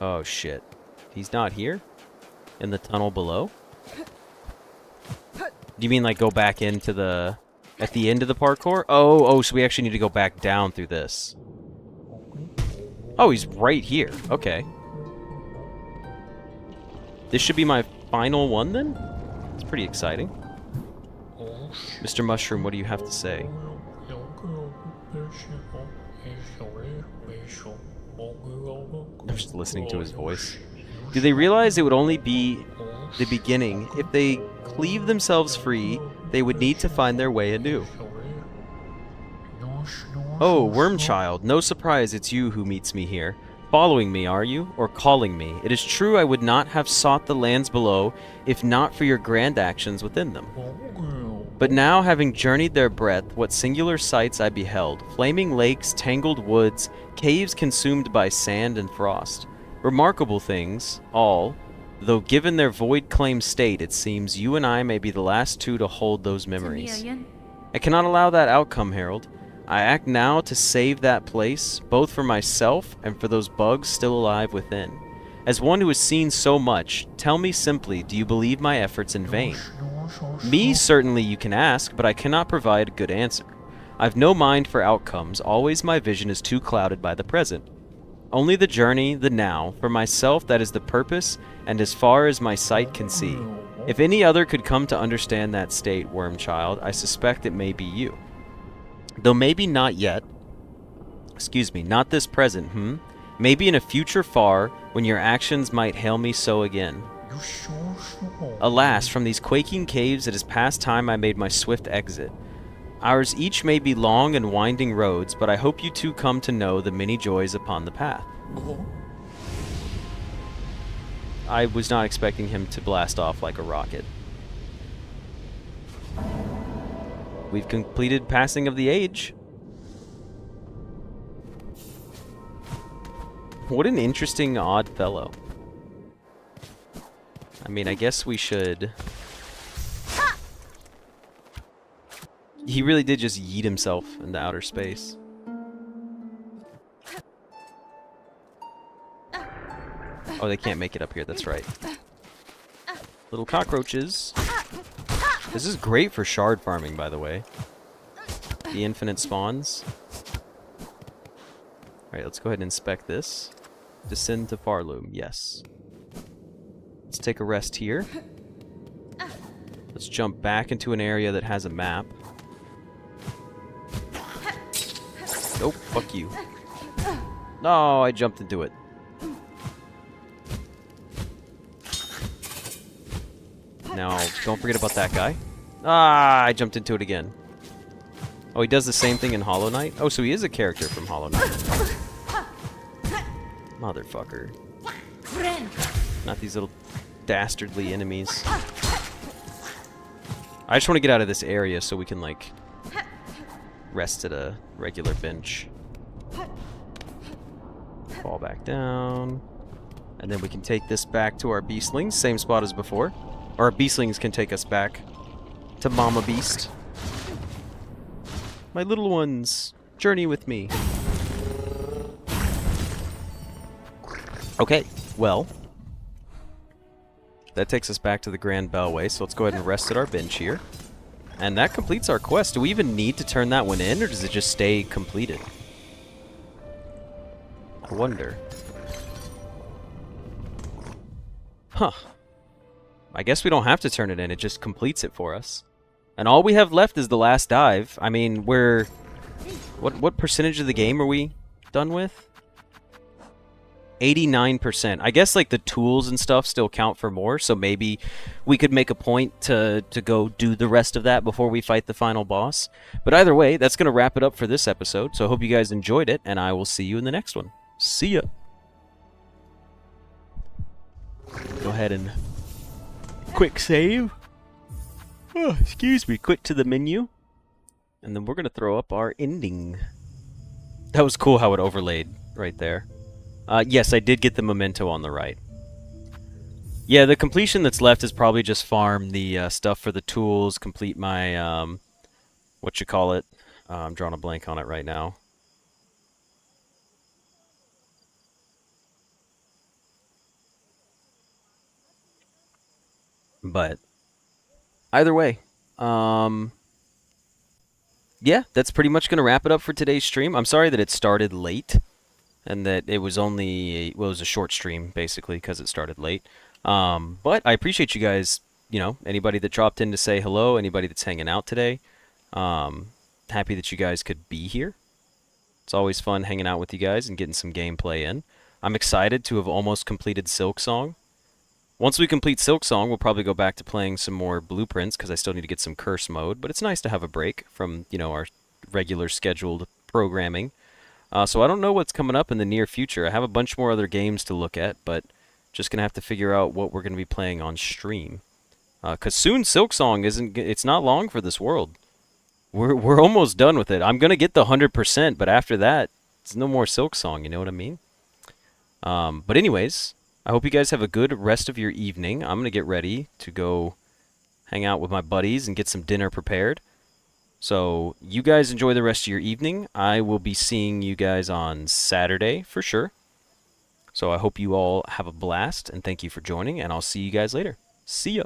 [SPEAKER 1] Oh, shit. He's not here? In the tunnel below? Do you mean, like, go back into the... at the end of the parkour? Oh, so we actually need to go back down through this. Oh, he's right here. Okay. This should be my final one, then? It's pretty exciting. Mr. Mushroom, what do you have to say? I'm just listening to his voice. Do they realize it would only be the beginning? If they cleave themselves free, they would need to find their way anew. Oh, Wormchild, no surprise it's you who meets me here. Following me, are you? Or calling me? It is true I would not have sought the lands below, if not for your grand actions within them. But now, having journeyed their breadth, what singular sights I beheld. Flaming lakes, tangled woods, caves consumed by sand and frost. Remarkable things, all, though given their void-claim state, it seems you and I may be the last two to hold those memories. I cannot allow that outcome, Herald. I act now to save that place, both for myself and for those bugs still alive within. As one who has seen so much, tell me simply, do you believe my efforts in vain? Me, certainly you can ask, but I cannot provide a good answer. I've no mind for outcomes, always my vision is too clouded by the present. Only the journey, the now, for myself that is the purpose, and as far as my sight can see. If any other could come to understand that state, Wormchild, I suspect it may be you. Though maybe not yet, excuse me, not this present, Maybe in a future far, when your actions might hail me so again. Alas, from these quaking caves it is past time I made my swift exit. Ours each may be long and winding roads, but I hope you too come to know the many joys upon the path. I was not expecting him to blast off like a rocket. We've completed Passing of the Age. What an interesting, odd fellow. I mean, I guess we should... He really did just yeet himself into outer space. Oh, they can't make it up here, that's right. Little cockroaches. This is great for shard farming, by the way. The infinite spawns. Alright, let's go ahead and inspect this. Descend to Farloom, yes. Let's take a rest here. Let's jump back into an area that has a map. Nope, fuck you. No, I jumped into it. Now, don't forget about that guy. Ah, I jumped into it again. Oh, he does the same thing in Hollow Knight? Oh, so he is a character from Hollow Knight. Motherfucker. Not these little dastardly enemies. I just want to get out of this area so we can, like, rest at a regular bench. Fall back down. And then we can take this back to our beastlings. Same spot as before. Or our beastlings can take us back to Mama Beast. My little ones, journey with me. Okay, well. That takes us back to the Grand Bellway, so let's go ahead and rest at our bench here. And that completes our quest. Do we even need to turn that one in, or does it just stay completed? I wonder. Huh. I guess we don't have to turn it in, it just completes it for us. And all we have left is the last dive. I mean, we're... What percentage of the game are we done with? 89%. I guess, like, the tools and stuff still count for more, so maybe we could make a point to go do the rest of that before we fight the final boss. But either way, that's going to wrap it up for this episode, so I hope you guys enjoyed it, and I will see you in the next one. See ya! Go ahead and quick save. Oh, excuse me. Quick to the menu. And then we're going to throw up our ending. That was cool how it overlaid right there. Yes, I did get the memento on the right. Yeah, the completion that's left is probably just farm the stuff for the tools, complete my, what you call it. I'm drawing a blank on it right now. But either way, yeah, that's pretty much going to wrap it up for today's stream. I'm sorry that it started late. And that it was only, well, it was a short stream, basically, because it started late. But I appreciate you guys, you know, anybody that dropped in to say hello, anybody that's hanging out today. Happy that you guys could be here. It's always fun hanging out with you guys and getting some gameplay in. I'm excited to have almost completed Silksong. Once we complete Silksong, we'll probably go back to playing some more Blueprints, because I still need to get some Curse mode. But it's nice to have a break from, you know, our regular scheduled programming. So I don't know what's coming up in the near future. I have a bunch more other games to look at, but just going to have to figure out what we're going to be playing on stream. Because soon Silksong it's not long for this world. We're almost done with it. I'm going to get the 100%, but after that, it's no more Silksong, you know what I mean? But anyways, I hope you guys have a good rest of your evening. I'm going to get ready to go hang out with my buddies and get some dinner prepared. So, you guys enjoy the rest of your evening. I will be seeing you guys on Saturday, for sure. So, I hope you all have a blast, and thank you for joining, and I'll see you guys later. See ya!